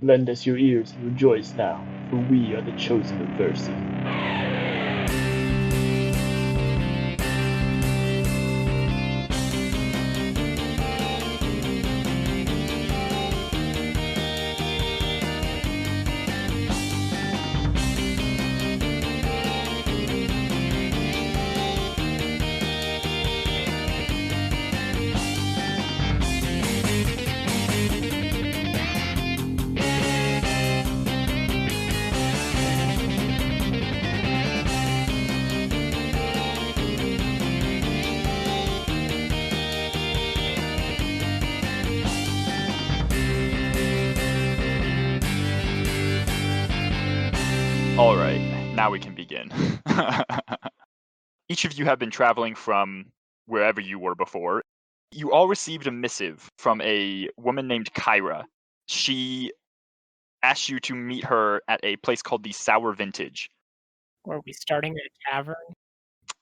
Lend us your ears and rejoice now, for we are the chosen of Versi. All right, now we can begin. Each of you have been traveling from wherever you were before. You all received a missive from a woman named Kyra. She asked you to meet her at a place called the Sour Vintage. Are we starting at a tavern?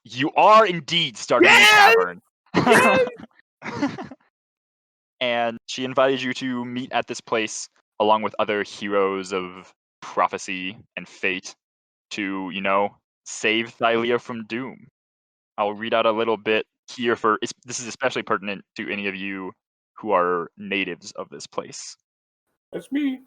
You are indeed starting in a tavern. And she invited you to meet at this place along with other heroes of prophecy and fate to, save Thylea from doom. I'll read out a little bit here this is especially pertinent to any of you who are natives of this place. That's me.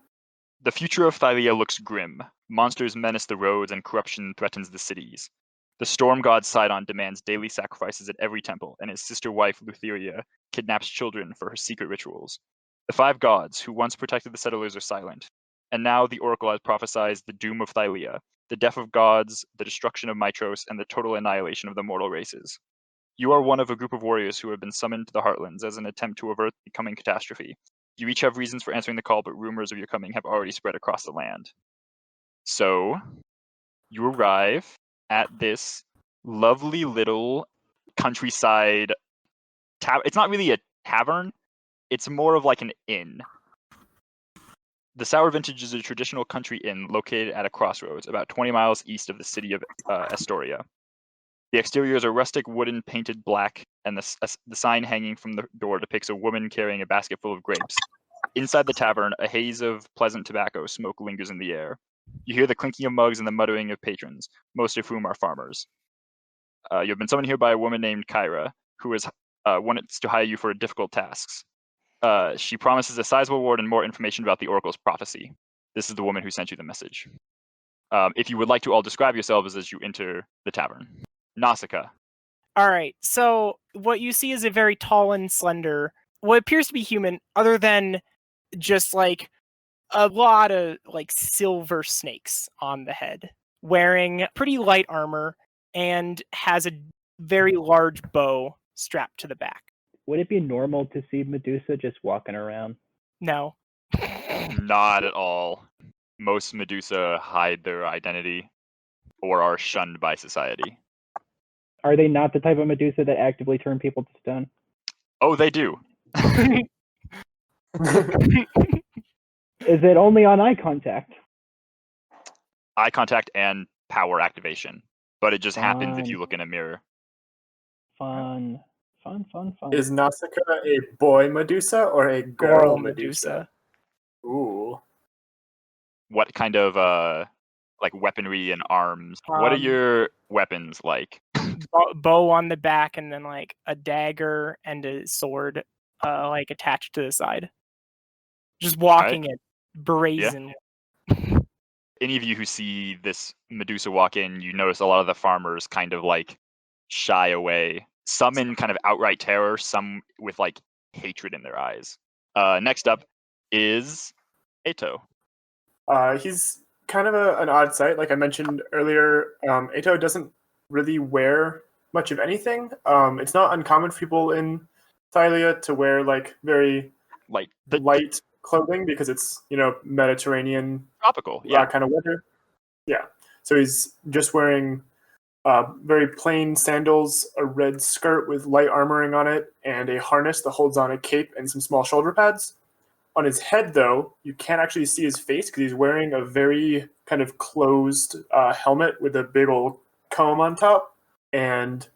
The future of Thylea looks grim. Monsters menace the roads and corruption threatens the cities. The storm god Sidon demands daily sacrifices at every temple, and his sister wife Lutheria kidnaps children for her secret rituals. The 5 gods who once protected the settlers are silent, and now the oracle has prophesied the doom of Thylea, the death of gods, the destruction of Mitros, and the total annihilation of the mortal races. You are one of a group of warriors who have been summoned to the Heartlands as an attempt to avert the coming catastrophe. You each have reasons for answering the call, but rumors of your coming have already spread across the land. So, you arrive at this lovely little countryside it's not really a tavern, it's more of like an inn. The Sour Vintage is a traditional country inn located at a crossroads about 20 miles east of the city of Astoria. The exterior is a rustic wooden painted black, and the sign hanging from the door depicts a woman carrying a basket full of grapes. Inside the tavern, a haze of pleasant tobacco smoke lingers in the air. You hear the clinking of mugs and the muttering of patrons, most of whom are farmers. You have been summoned here by a woman named Kyra, who has wants to hire you for difficult tasks. She promises a sizable reward and more information about the oracle's prophecy. This is the woman who sent you the message. If you would like to all describe yourselves as you enter the tavern. Nausicaa. All right, so what you see is a very tall and slender, what appears to be human, other than just like a lot of like silver snakes on the head, wearing pretty light armor and has a very large bow strapped to the back. Would it be normal to see Medusa just walking around? No. Not at all. Most Medusa hide their identity or are shunned by society. Are they not the type of Medusa that actively turn people to stone? Oh, they do. Is it only on eye contact? Eye contact and power activation. But it just happens if Fun. you look in a mirror. Fun. Is Nausicaa a boy Medusa or a girl Medusa? Ooh. What kind of like weaponry and arms? What are your weapons like? Bow on the back, and then like a dagger and a sword like attached to the side. Just walking it brazen. Yeah. Any of you who see this Medusa walk in, you notice a lot of the farmers kind of like shy away. Some in kind of outright terror, some with like hatred in their eyes. Next up is Ato. He's kind of an odd sight. Like I mentioned earlier, Ato doesn't really wear much of anything. It's not uncommon for people in Thylea to wear like very light clothing because it's, Mediterranean tropical, kind of weather. Yeah. So he's just wearing very plain sandals, a red skirt with light armoring on it, and a harness that holds on a cape and some small shoulder pads. On his head, though, you can't actually see his face because he's wearing a very kind of closed helmet with a big old comb on top. And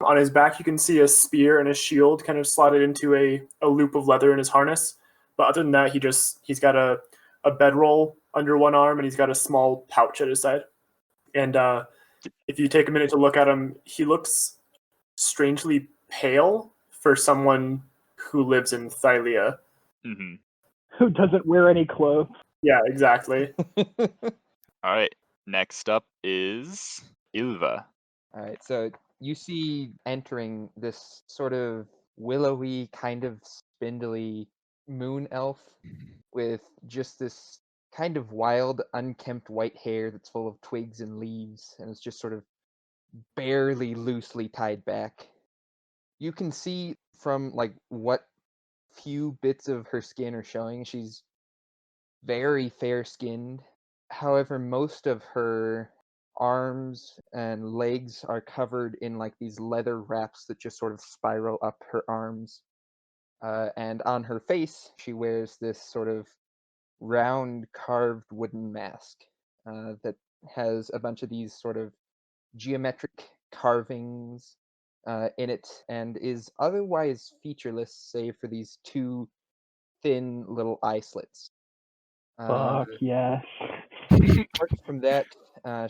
on his back, you can see a spear and a shield kind of slotted into a loop of leather in his harness. But other than that, he's got a a bedroll under one arm, and he's got a small pouch at his side. And if you take a minute to look at him, he looks strangely pale for someone who lives in Thylea. Mm-hmm. Who doesn't wear any clothes? Yeah, exactly. All right. Next up is Ilva. All right, so you see entering this sort of willowy, kind of spindly moon elf with just this kind of wild, unkempt white hair that's full of twigs and leaves, and it's just sort of barely loosely tied back. You can see from like what few bits of her skin are showing, she's very fair-skinned. However, most of her arms and legs are covered in like these leather wraps that just sort of spiral up her arms. And on her face, she wears this sort of round carved wooden mask that has a bunch of these sort of geometric carvings in it, and is otherwise featureless save for these two thin little eye slits. Fuck yes. Apart from that,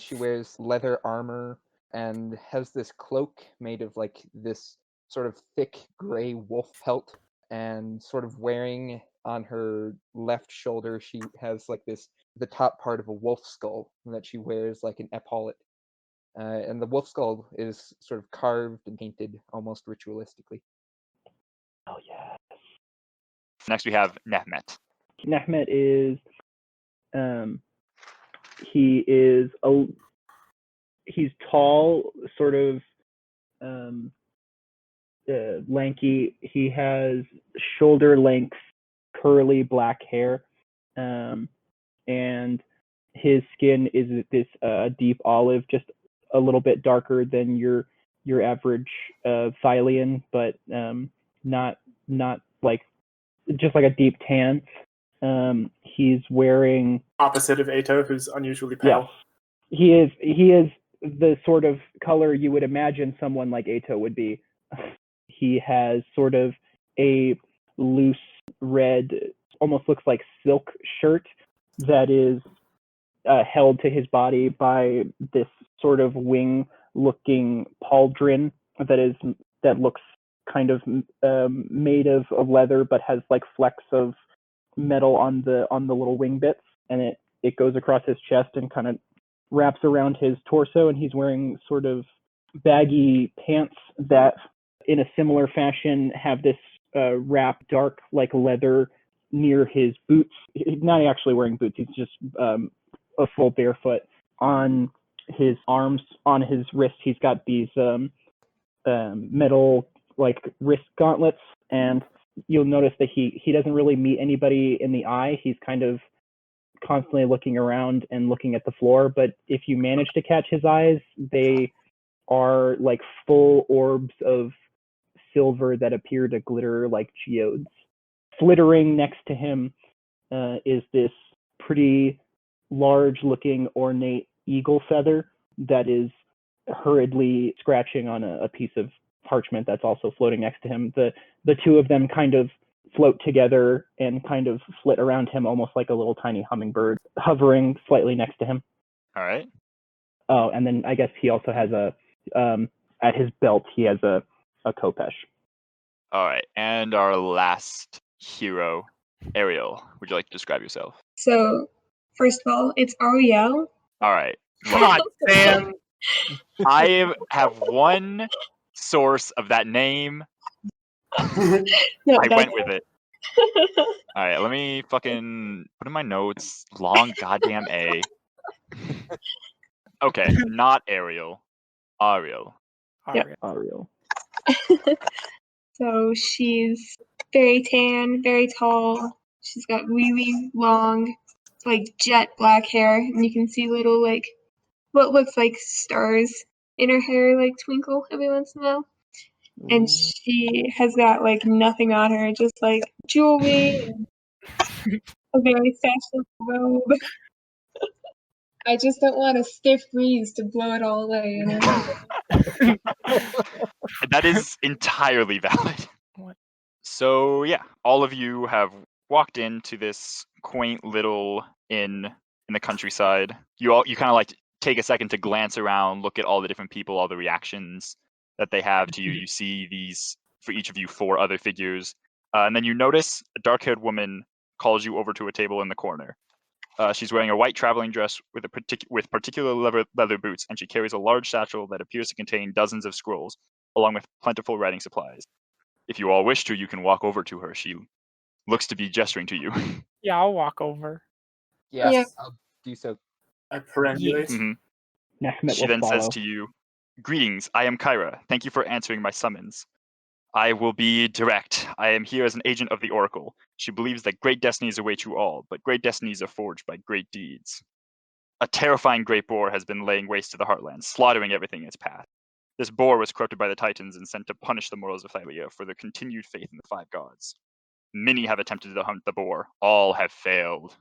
she wears leather armor and has this cloak made of like this sort of thick gray wolf pelt, and sort of wearing on her left shoulder, she has like the top part of a wolf skull that she wears like an epaulet. And the wolf skull is sort of carved and painted almost ritualistically. Oh yeah. Next we have Nehmet. Nehmet is he's tall, sort of lanky. He has shoulder length curly black hair, and his skin is this deep olive, just a little bit darker than your average Thylean, but not like just like a deep tan. He's wearing Opposite of Ato, who's unusually pale. He is the sort of color you would imagine someone like Ato would be. He has sort of a loose red, almost looks like silk shirt that is held to his body by this sort of wing-looking pauldron that looks kind of made of leather, but has like flecks of metal on the little wing bits, and it goes across his chest and kind of wraps around his torso, and he's wearing sort of baggy pants that in a similar fashion have this wrap dark like leather near his boots. He's not actually wearing boots, he's just a full barefoot. On his arms, on his wrists, he's got these metal like wrist gauntlets, and you'll notice that he doesn't really meet anybody in the eye. He's kind of constantly looking around and looking at the floor, but if you manage to catch his eyes, they are like full orbs of silver that appear to glitter like geodes. Flittering next to him is this pretty large-looking ornate eagle feather that is hurriedly scratching on a piece of parchment that's also floating next to him. The two of them kind of float together and kind of flit around him almost like a little tiny hummingbird hovering slightly next to him. All right. Oh, and then I guess he also has at his belt, he has a khopesh. All right. And our last hero, Ariel. Would you like to describe yourself? So, first of all, it's Ariel. All right. Come on, Sam. I have one source of that name. No, I went with it. All right, let me fucking put in my notes. Long goddamn A. Okay, not Ariel. Ariel. Yep. Ariel. So she's very tan, very tall. She's got really long, like jet black hair, and you can see little like what looks like stars in her hair, like twinkle every once in a while. And she has got like nothing on her, just like jewelry and a very fashionable robe. I just don't want a stiff breeze to blow it all away. You know? That is entirely valid. What? So yeah, all of you have walked into this quaint little inn in the countryside. You kind of like take a second to glance around, look at all the different people, all the reactions that they have to you. You see these, for each of you, 4 other figures. And then you notice a dark-haired woman calls you over to a table in the corner. She's wearing a white traveling dress with particular leather boots, and she carries a large satchel that appears to contain dozens of scrolls, along with plentiful writing supplies. If you all wish to, you can walk over to her. She looks to be gesturing to you. Yeah, I'll walk over. Yes, Yeah. I'll do so. I perambulate. Mhm. Nehmet She will then follow. says to you, "Greetings, I am Kyra. Thank you for answering my summons. I will be direct. I am here as an agent of the Oracle. She believes that great destinies await you all, but great destinies are forged by great deeds. A terrifying great boar has been laying waste to the heartland, slaughtering everything in its path. This boar was corrupted by the Titans and sent to punish the mortals of Thylea for their continued faith in the 5 gods. Many have attempted to hunt the boar. All have failed.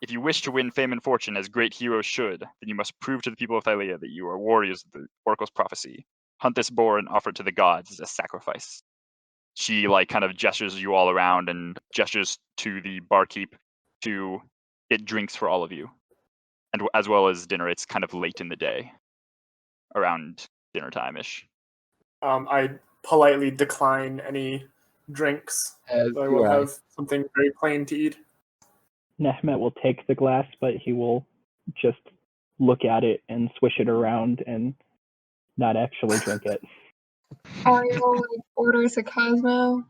If you wish to win fame and fortune as great heroes should, then you must prove to the people of Thylea that you are warriors of the Oracle's prophecy. Hunt this boar and offer it to the gods as a sacrifice." She like kind of gestures you all around and gestures to the barkeep to get drinks for all of you, and as well as dinner. It's kind of late in the day, around dinner time-ish. I politely decline any drinks. As So I do will I. have something very plain to eat. Nehmet will take the glass, but he will just look at it and swish it around and not actually drink it. Ariel orders a Cosmo.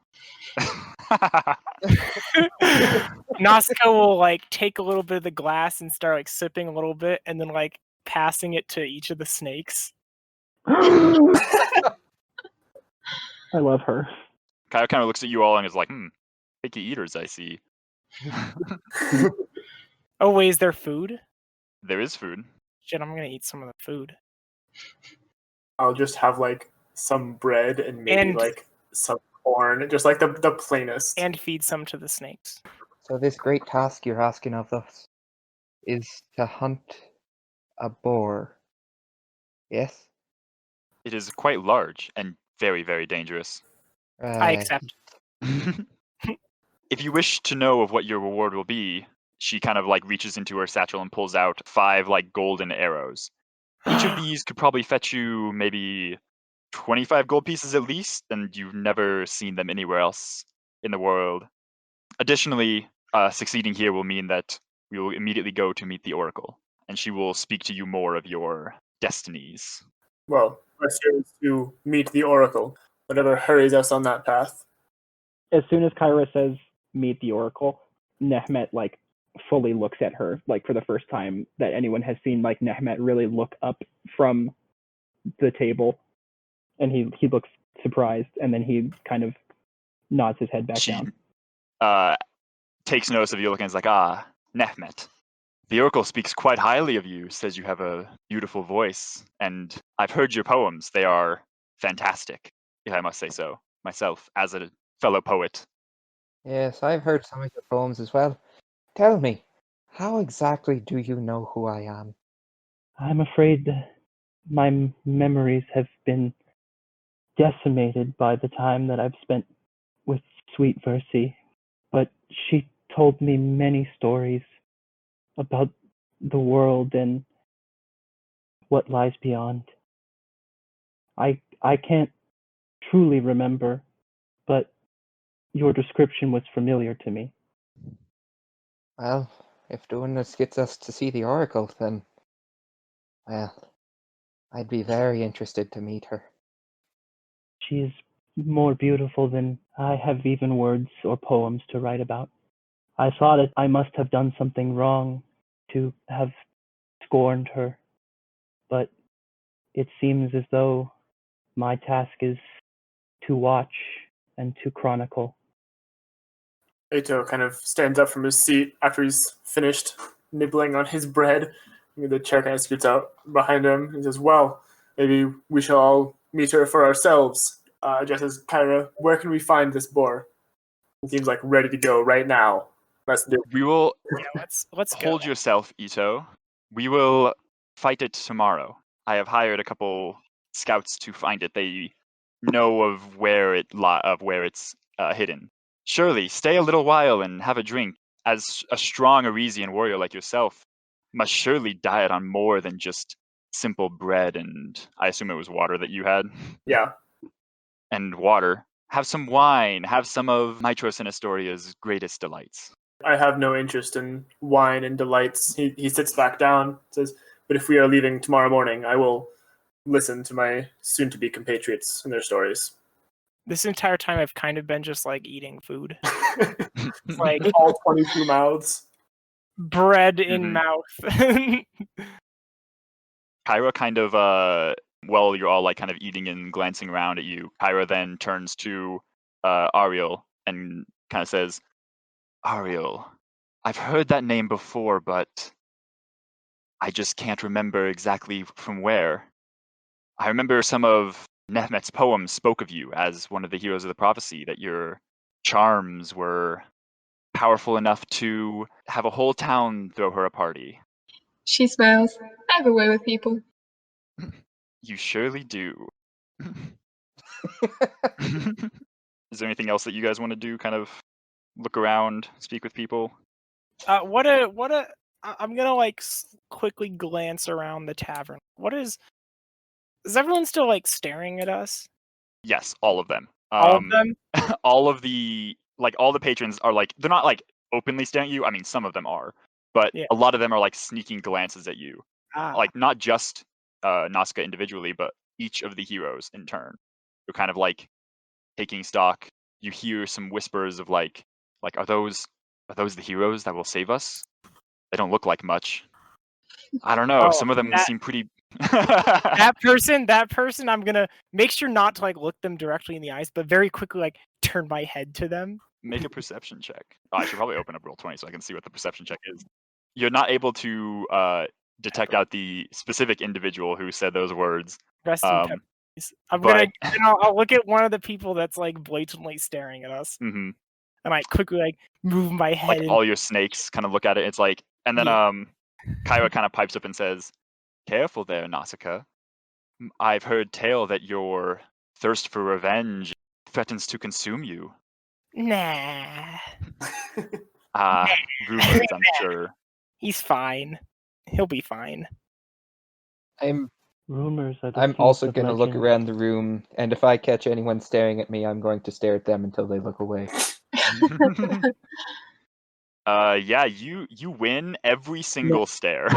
Nausicaa will like take a little bit of the glass and start like sipping a little bit, and then like passing it to each of the snakes. I love her. Kyle kind of looks at you all and is like, picky eaters, I see. Oh wait, is there food? There is food. Shit, I'm gonna eat some of the food. I'll just have like some bread and maybe And- like some corn, just like the plainest. And feed some to the snakes. So this great task you're asking of us is to hunt a boar. Yes? It is quite large and very, very dangerous. I Right. accept. If you wish to know of what your reward will be, she kind of like reaches into her satchel and pulls out 5 like golden arrows. Each of these could probably fetch you maybe 25 gold pieces at least, and you've never seen them anywhere else in the world. Additionally, succeeding here will mean that we will immediately go to meet the Oracle, and she will speak to you more of your destinies. Well, best here is to meet the Oracle. Whatever hurries us on that path. As soon as Kyra says meet the Oracle, Nehmet like fully looks at her, like for the first time that anyone has seen like Nehmet really look up from the table, and he looks surprised, and then he kind of nods his head back She down. takes notice of you looking and is like, Nehmet. The Oracle speaks quite highly of you, says you have a beautiful voice, and I've heard your poems. They are fantastic, if I must say so, myself, as a fellow poet. Yes, I've heard some of your poems as well. Tell me, how exactly do you know who I am? I'm afraid my memories have been decimated by the time that I've spent with Sweet Versi, but she told me many stories about the world and what lies beyond. I can't truly remember, but your description was familiar to me. Well, if doing this gets us to see the Oracle, then, well, I'd be very interested to meet her. She is more beautiful than I have even words or poems to write about. I thought that I must have done something wrong to have scorned her, but it seems as though my task is to watch and to chronicle. Ato kind of stands up from his seat after he's finished nibbling on his bread. The chair kind of scoots out behind him and says, well, maybe we shall all meet her for ourselves. Just as Kyra, where can we find this boar? He seems like ready to go right now. Let's do it. We will Yeah, let's go. hold yourself, Ito. We will fight it tomorrow. I have hired a couple scouts to find it. They know of where it's hidden. Surely, stay a little while and have a drink. as a strong Aresian warrior like yourself, must surely diet on more than just simple bread and I assume it was water that you had. Yeah. And water. Have some wine. Have some of Mitros and Astoria's greatest delights. I have no interest in wine and delights. He sits back down, says, "But if we are leaving tomorrow morning, I will listen to my soon-to-be compatriots and their stories." This entire time I've kind of been just like eating food. It's like All 22 mouths. bread in mouth. Kyra kind of, while you're all like kind of eating and glancing around at you, Kyra then turns to Ariel and kind of says, Ariel, I've heard that name before, but I just can't remember exactly from where. I remember some of Nehmet's poems spoke of you as one of the heroes of the prophecy, that your charms were powerful enough to have a whole town throw her a party. She smiles. I have a way with people. You surely do. Is there anything else that you guys want to do? Kind of look around, speak with people? I'm gonna like quickly glance around the tavern. Is everyone still like staring at us? Yes, all of them. All of them? All of the all the patrons are like, they're not like openly staring at you. I mean, some of them are, but Yeah. a lot of them are like sneaking glances at you. Ah. Like not just Nausicaa individually, but each of the heroes in turn. You're kind of like taking stock. You hear some whispers of like are those the heroes that will save us? They don't look like much. I don't know. Oh, Some of them seem pretty. that person, I'm gonna make sure not to like look them directly in the eyes, but very quickly like turn my head to them. Make a perception check. Oh, I should probably open up Roll20 so I can see what the perception check is. You're not able to detect out the specific individual who said those words. Rest in peace. I'll look at one of the people that's like blatantly staring at us, and I quickly like move my head. Like all your snakes kind of look at it. It's like, and then Kyra kind of pipes up and says, "Careful there, Nausicaa. I've heard tale that your thirst for revenge threatens to consume you." Nah. Rumors, I'm sure. He's fine. He'll be fine. I'm Rumors. I'm also going to look around the room, and if I catch anyone staring at me, I'm going to stare at them until they look away. Yeah, you win every single stare.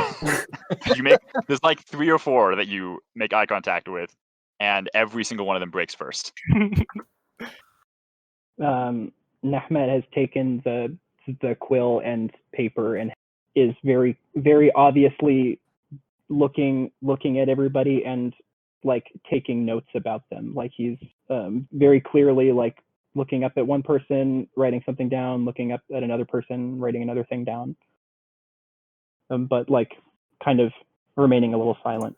There's like 3 or 4 that you make eye contact with, and every single one of them breaks first. Nehmet has taken the quill and paper and is very, very obviously looking at everybody and like taking notes about them. Like he's very clearly like looking up at one person, writing something down, looking up at another person, writing another thing down. But like kind of remaining a little silent.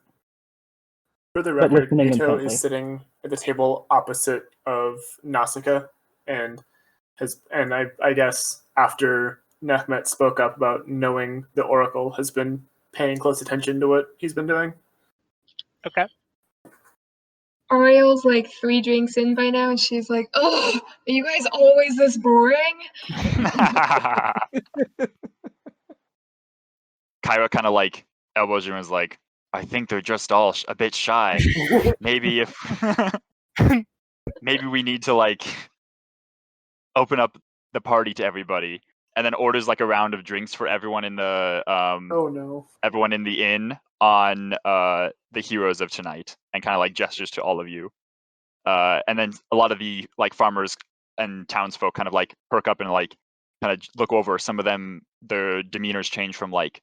For the record, listening Ito intently. is sitting at the table opposite of Nausicaa, and I guess after Nehmet spoke up about knowing the Oracle, has been paying close attention to what he's been doing. Okay. Ariel's like 3 drinks in by now, and she's like, "Oh, are you guys always this boring?" Kyra kind of like elbows you and is like, I think they're just all a bit shy. Maybe maybe we need to like open up the party to everybody, and then orders like a round of drinks for everyone in the Oh no. everyone in the inn on the heroes of tonight, and kind of like gestures to all of you. And then a lot of the like farmers and townsfolk kind of like perk up and like kind of look over. Some of them, their demeanors change from like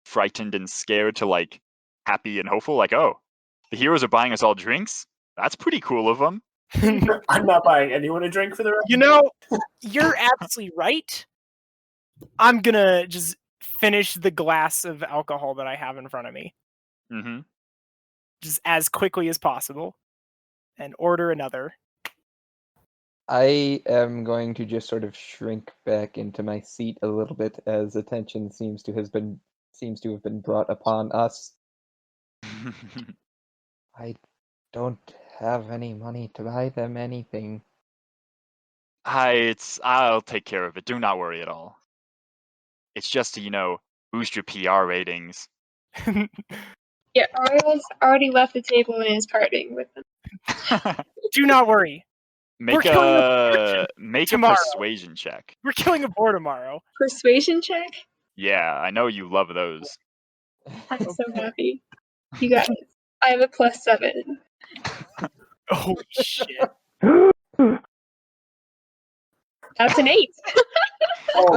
frightened and scared to like happy and hopeful. Like, oh, the heroes are buying us all drinks? That's pretty cool of them. I'm not buying anyone a drink for the rest. You know, you're absolutely right. I'm gonna just finish the glass of alcohol that I have in front of me. Mm-hmm. Just as quickly as possible. And order another. I am going to just sort of shrink back into my seat a little bit as attention seems to have been brought upon us. I don't have any money to buy them anything. I'll take care of it. Do not worry at all. It's just to, boost your PR ratings. Yeah, Ariel's already left the table and is partying with them. Do not worry. Make killing a tomorrow. persuasion check. We're killing a boar tomorrow. Persuasion check? Yeah, I know you love those. I'm so happy. You guys, I have a +7. Oh shit. That's an 8.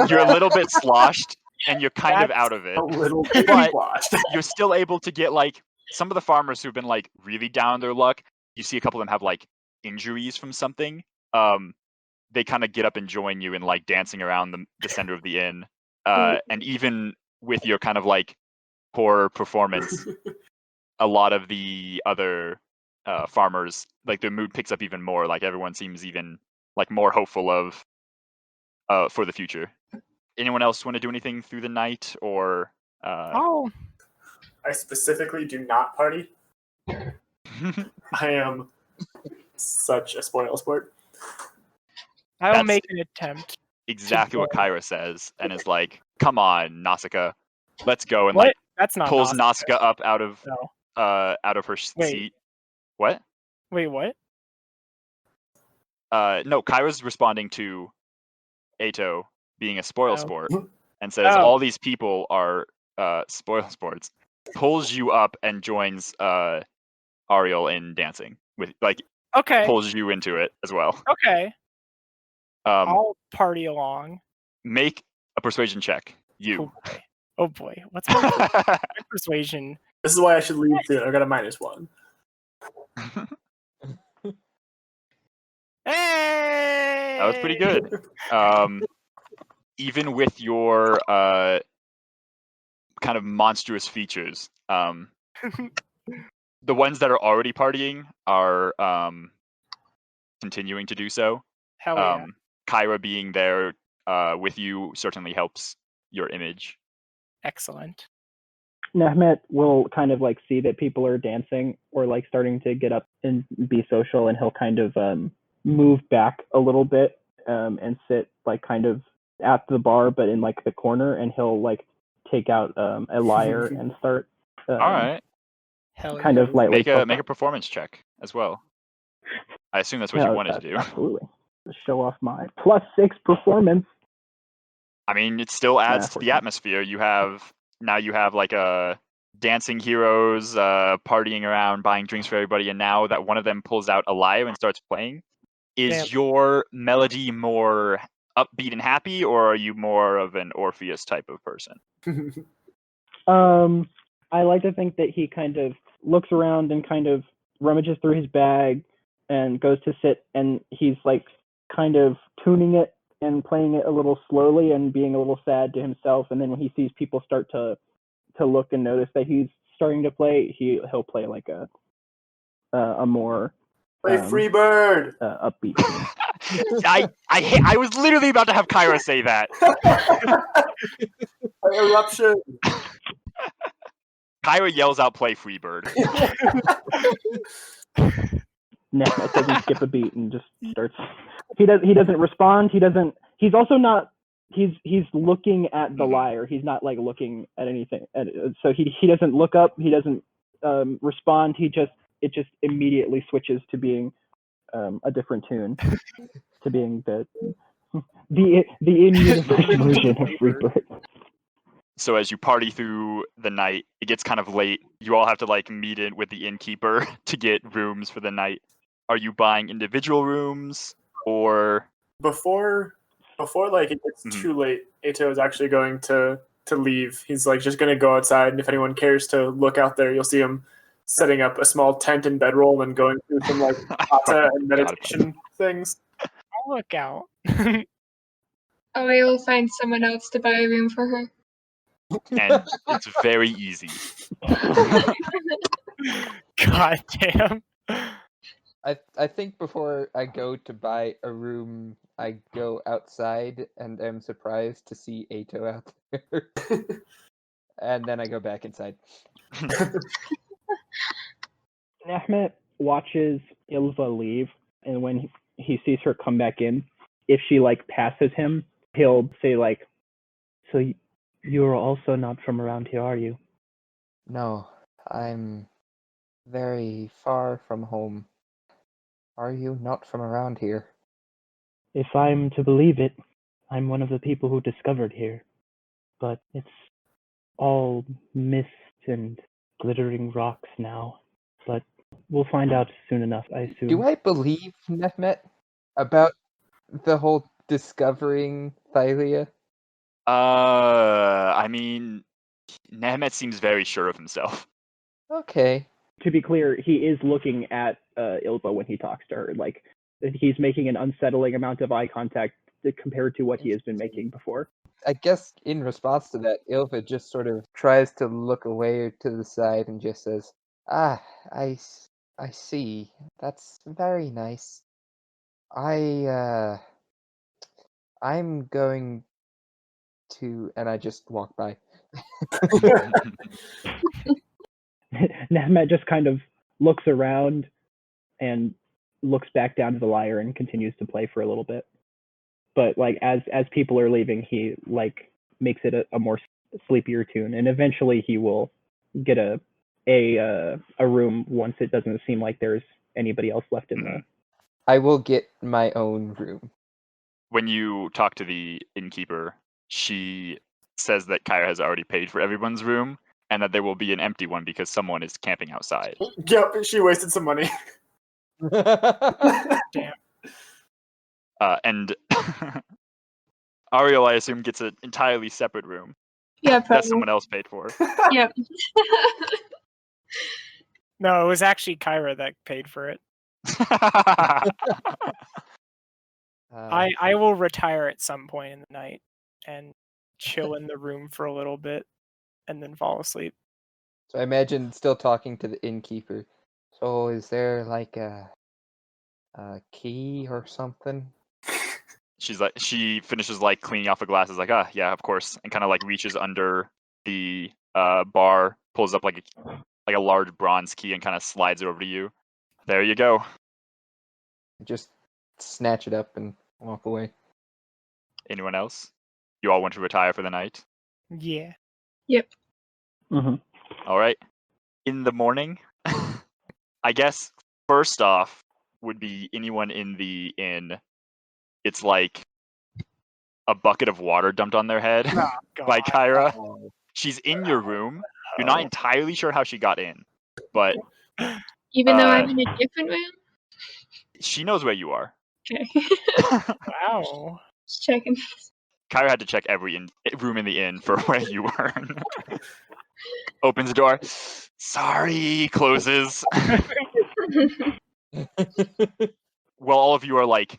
You're a little bit sloshed, and you're kind of That's out of it. A little bit But- washed. You're still able to get some of the farmers who've been really down on their luck. You see a couple of them have injuries from something. They kind of get up and join you in dancing around the center of the inn. And even with your kind of poor performance, a lot of the other farmers, their mood picks up even more. Everyone seems even more hopeful of for the future. Anyone else want to do anything through the night or? Oh. I specifically do not party. I am such a spoil sport. I will That's- make an attempt. Exactly what Kyra says, and is like, "Come on, Nausicaa, let's go!" And What? That's not pulls Nausicaa. Nausicaa up out of No. her Wait. seat. What? Wait, what? No, Kyra's responding to Ato being a spoil Oh. sport, and says Oh. all these people are spoil sports. Pulls you up and joins Ariel in dancing with Okay. pulls you into it as well. Okay. I'll party along. Make a persuasion check. You. Oh boy. What's my persuasion? This is why I should leave soon. I got a -1. Hey! That was pretty good. Even with your kind of monstrous features, the ones that are already partying are continuing to do so. Hell yeah. Kyra being there with you certainly helps your image. Excellent. Nehmet will kind of see that people are dancing or starting to get up and be social, and he'll kind of move back a little bit and sit kind of at the bar, but in the corner, and he'll take out a lyre and start All right. Hell kind yeah. of lightly Make a performance check as well. I assume that's what you wanted to do. Absolutely. Show off my +6 performance. I mean, it still adds to the 14. atmosphere. You have a dancing heroes partying around, buying drinks for everybody, and now that one of them pulls out a lyre and starts playing, is Damn. your melody more upbeat and happy, or are you more of an Orpheus type of person? I like to think that he kind of looks around and kind of rummages through his bag and goes to sit, and he's kind of tuning it and playing it a little slowly and being a little sad to himself. And then when he sees people start to look and notice that he's starting to play, he'll play a more Play Freebird! upbeat. I was literally about to have Kyra say that. Play Eruption! Kyra yells out, "Play Freebird." Nehmet doesn't skip a beat and just starts. He doesn't respond. He's also not. He's looking at the lyre. He's not looking at anything. So he doesn't look up. He doesn't respond. It just immediately switches to being a different tune, to being the in-universe version of Freebird. So as you party through the night, it gets kind of late. You all have to meet in with the innkeeper to get rooms for the night. Are you buying individual rooms or Before it gets too late, Ato is actually going to leave. He's just going to go outside, and if anyone cares to look out there, you'll see him setting up a small tent and bedroll and going through some hatha and meditation things. I'll look out. I will find someone else to buy a room for her. and it's very easy. God damn. I think before I go to buy a room, I go outside and am surprised to see Ato out there. And then I go back inside. Nehmet watches Ilva leave, and when he sees her come back in, if she passes him, he'll say so You're also not from around here, are you? No, I'm very far from home. Are you not from around here? If I'm to believe it, I'm one of the people who discovered here. But it's all mist and glittering rocks now. But we'll find out soon enough, I assume. Do I believe Nehmet about the whole discovering Thylea? I mean, Nehmet seems very sure of himself. Okay. To be clear, he is looking at Ilva when he talks to her. Like, he's making an unsettling amount of eye contact compared to what he has been making before. I guess in response to that, Ilva just sort of tries to look away to the side and just says, "Ah, I see. That's very nice. I'm going to," and I just walk by. Nehmet just kind of looks around and looks back down to the lyre and continues to play for a little bit. But like as people are leaving, he like makes it a more sleepier tune, and eventually he will get a room once it doesn't seem like there's anybody else left in the. I will get my own room. When you talk to the innkeeper, she says that Kyra has already paid for everyone's room and that there will be an empty one because someone is camping outside. Yep, she wasted some money. Damn. And Ariel, I assume, gets an entirely separate room Yeah, that probably. someone else paid for. Yep. No, it was actually Kyra that paid for it. I will retire at some point in the night and chill in the room for a little bit and then fall asleep. So I imagine still talking to the innkeeper. So is there like a key or something? She finishes like cleaning off her glasses, like, yeah, of course, and kind of like reaches under the bar, pulls up like a large bronze key and kind of slides it over to you. There you go. Just snatch it up and walk away. Anyone else? You all want to retire for the night? Yeah. Mm-hmm. All right. In the morning, I guess first off would be anyone in the inn. It's like a bucket of water dumped on their head by Kyra. She's in your room. You're not entirely sure how she got in, but Even though I'm in a different room? she knows where you are. Okay. Wow. Just checking. Kyra had to check every room in the inn for where you were. Opens the door. Sorry, closes. While all of you are like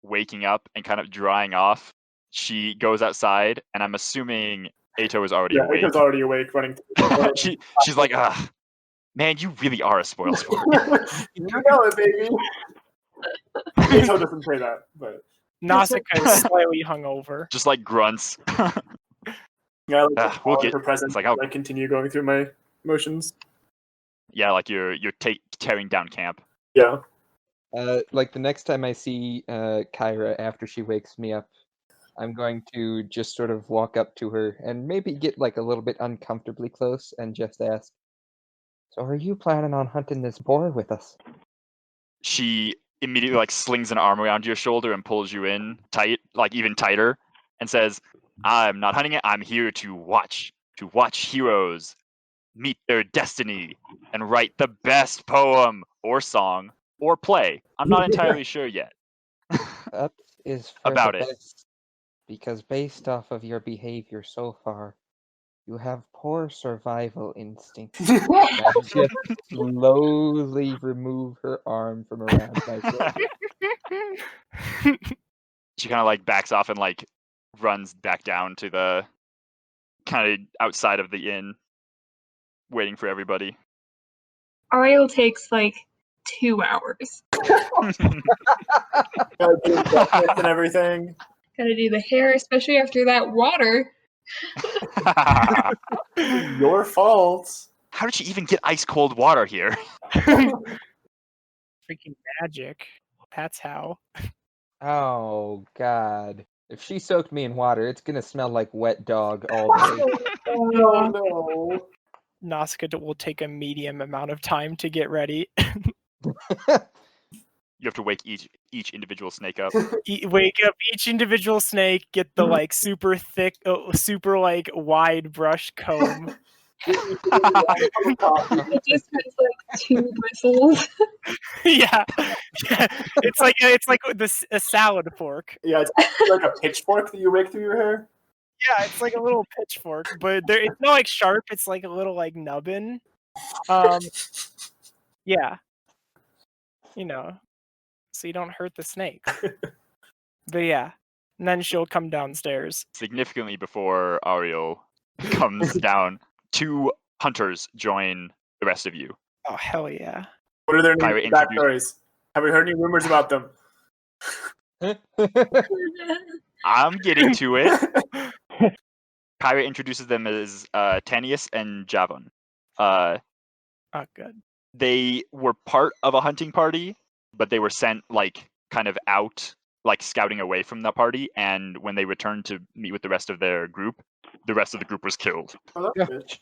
waking up and kind of drying off, she goes outside, and I'm assuming Ato is already awake. Ato's already awake, running. She's like, man, you really are a spoil sport. You know it, baby. Ato doesn't say that, but Nausicaa is slightly hungover. Just like grunts. yeah, I like we'll get her presence. it's like, I continue going through my motions. Yeah, like you're tearing down camp. Yeah. Like the next time I see Kyra after she wakes me up, I'm going to just sort of walk up to her and maybe get like a little bit uncomfortably close and just ask, "So are you planning on hunting this boar with us?" She immediately like slings an arm around your shoulder and pulls you in tight, like even tighter, and says, "I'm not hunting it. I'm here to watch heroes meet their destiny and write the best poem or song or play. I'm not entirely sure yet." That is for About the it. best, because based off of your behavior so far, you have poor survival instincts. I just slowly remove her arm from around my shoulder. She kind of like backs off and like runs back down to the kind of outside of the inn, waiting for everybody. Ariel takes like 2 hours. Gotta do breakfast and everything. Gotta do the hair, especially after that water. Your fault. How did she even get ice cold water here? Freaking magic. That's how. Oh God. If she soaked me in water, it's gonna smell like wet dog all day. Oh no. Nausicaa will take a medium amount of time to get ready. You have to wake each individual snake up. Wake up each individual snake, get the like super thick, super like wide brush comb. It just has like 2 bristles. yeah. It's like a salad fork. Yeah, it's like a pitchfork that you rake through your hair. Yeah, it's like a little pitchfork, but it's not like sharp. It's like a little like nubbin. Yeah, so you don't hurt the snake. But yeah, and then she'll come downstairs. Significantly before Ariel comes down, 2 hunters join the rest of you. Oh hell yeah! What are their Kyra names and backstories? Have we heard any rumors about them? I'm getting to it. Kyra introduces them as Tanius and Javon. Oh good. They were part of a hunting party, but they were sent like kind of out, like scouting away from that party. And when they returned to meet with the rest of their group, the rest of the group was killed. Oh, that's good.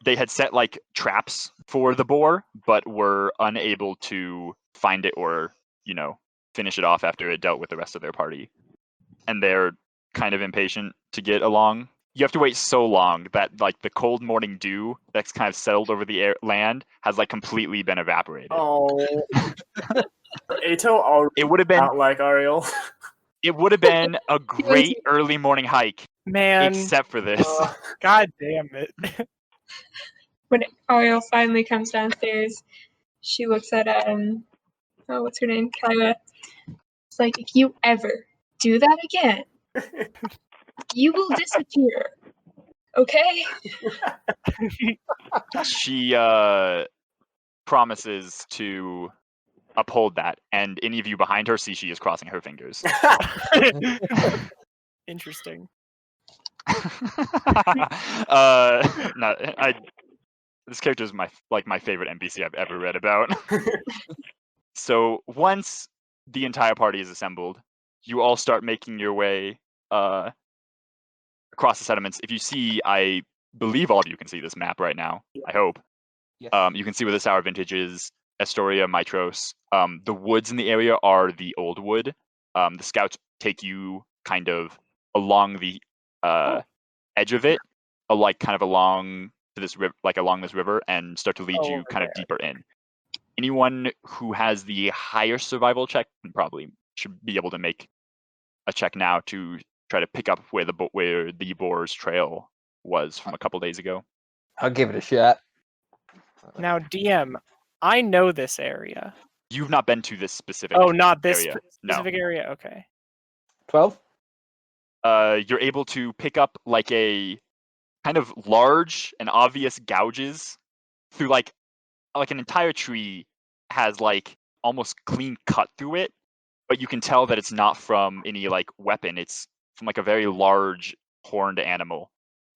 They had set like traps for the boar, but were unable to find it or, finish it off after it dealt with the rest of their party. And they're kind of impatient to get along. You have to wait so long that like the cold morning dew that's kind of settled over the land has like completely been evaporated. Oh. Ato already It would have been not like Ariel. It would have been a great early morning hike, Man, except for this. god damn it. When Ariel finally comes downstairs, she looks at what's her name? Kyra. It's like, if you ever do that again, you will disappear. Okay? She promises to uphold that, and any of you behind her see she is crossing her fingers. Interesting. This character is my favorite NPC I've ever read about. So once the entire party is assembled, you all start making your way across the settlements. If you see, I believe all of you can see this map right now. I hope. Yes. You can see where the Sour Vintage is, Astoria, Mitros. The woods in the area are the old wood. The scouts take you kind of along the edge of it, kind of along to this along this river, and start to lead you kind of deeper in. Anyone who has the higher survival check probably should be able to make a check now to try to pick up where the boar's trail was from a couple days ago. I'll give it a shot. Now, DM, I know this area. You've not been to this specific. Oh, not this area. specific area. Okay. 12. You're able to pick up like a kind of large and obvious gouges through like an entire tree has like almost clean cut through it, but you can tell that it's not from any like weapon. It's from like a very large horned animal,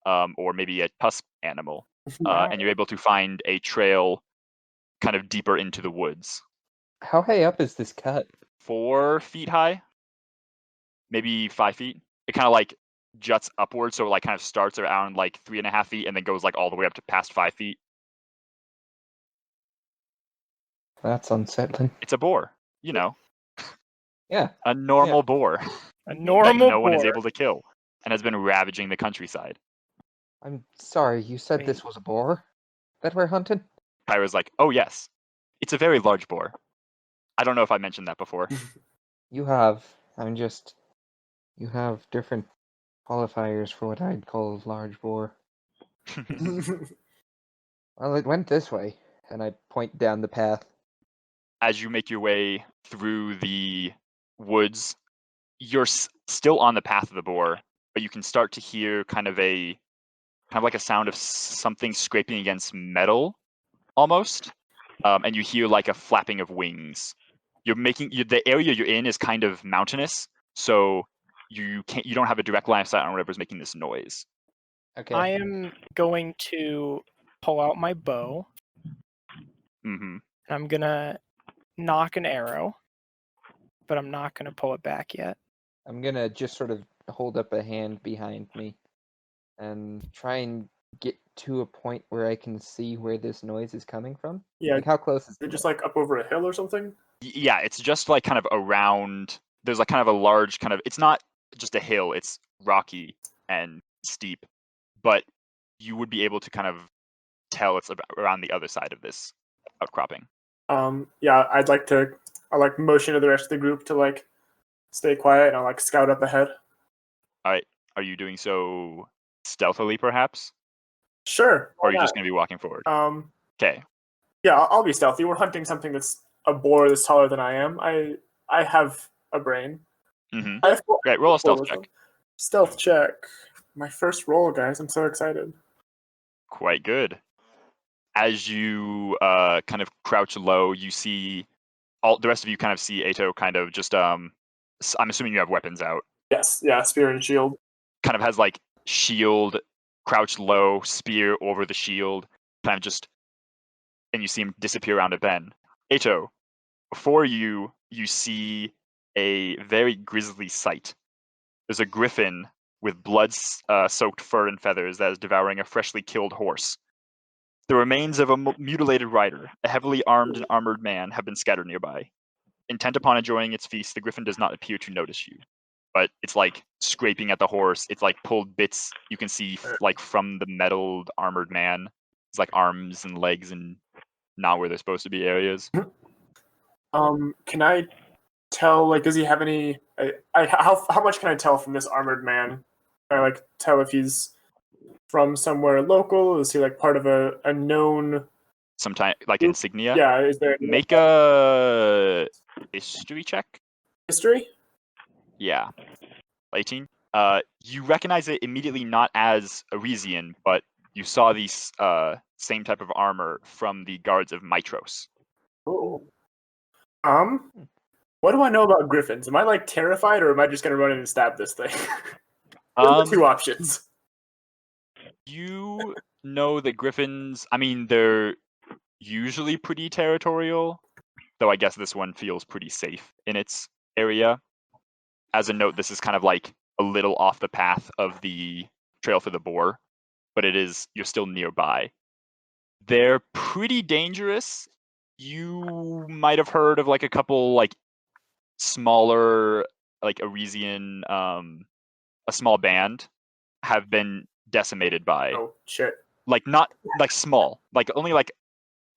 or maybe a tusk animal, and you're able to find a trail kind of deeper into the woods. How high up is this cut? 4 feet high, maybe 5 feet. It kind of like juts upwards, so it like kind of starts around like 3.5 feet and then goes like all the way up to past 5 feet. That's unsettling. It's a boar, Yeah. a normal boar A that normal no one is boar. able to kill, and has been ravaging the countryside. I'm sorry, you said this was a boar that we're hunting? Kyra's like, oh yes, it's a very large boar. I don't know if I mentioned that before. You have. You have different qualifiers for what I'd call large boar. Well, it went this way, and I point down the path. As you make your way through the woods, you're still on the path of the boar, but you can start to hear kind of like a sound of something scraping against metal, almost, and you hear like a flapping of wings. The area you're in is kind of mountainous, so you don't have a direct line of sight on whatever's making this noise. Okay. I am going to pull out my bow. Mm-hmm. I'm gonna knock an arrow, but I'm not gonna pull it back yet. I'm gonna just sort of hold up a hand behind me and try and get to a point where I can see where this noise is coming from. Yeah, Like, how close is they're it? just like up over a hill or something. Yeah, it's just like kind of around. There's like kind of a large kind of. It's not just a hill. It's rocky and steep, but you would be able to kind of tell it's around the other side of this outcropping. Yeah, I like motion to the rest of the group to like stay quiet, and I'll like scout up ahead. All right, are you doing so stealthily, perhaps, Sure. or why are you just not? going to be walking forward? Okay. Okay. Yeah, I'll be stealthy. We're hunting something that's a boar that's taller than I am. I have a brain. Mm-hmm. I have Right, roll a stealth wisdom. check. Stealth check. My first roll, guys. I'm so excited. Quite good. As you kind of crouch low, you see all the rest of you kind of see Ato kind of just I'm assuming you have weapons out. Yes, yeah, spear and shield. Kind of has like shield, crouched low, spear over the shield, kind of just, and you see him disappear around a bend. Ato, before you see a very grisly sight. There's a griffin with blood-soaked fur and feathers that is devouring a freshly killed horse. The remains of a mutilated rider, a heavily armed and armored man, have been scattered nearby. Intent upon enjoying its feast, the griffin does not appear to notice you. But it's like scraping at the horse. It's like pulled bits you can see like from the metal armored man. It's like arms and legs and not where they're supposed to be areas. Can I tell? Like, does he have any? How much can I tell from this armored man? Can I like tell if he's from somewhere local? Is he like part of a known? Sometime like insignia. Yeah. Is there Make a history check. history? Yeah. 18. You recognize it immediately not as Aresian, but you saw these same type of armor from the guards of Mitros. Oh. What do I know about griffins? Am I like terrified, or am I just gonna run in and stab this thing? What are the two options? You know that griffins, I mean, they're usually pretty territorial, though I guess this one feels pretty safe in its area. As a note, this is kind of like a little off the path of the trail for the boar, but you're still nearby. They're pretty dangerous. You might have heard of like a couple like smaller like Aresian a small band have been decimated by Oh shit! like not like small, like only like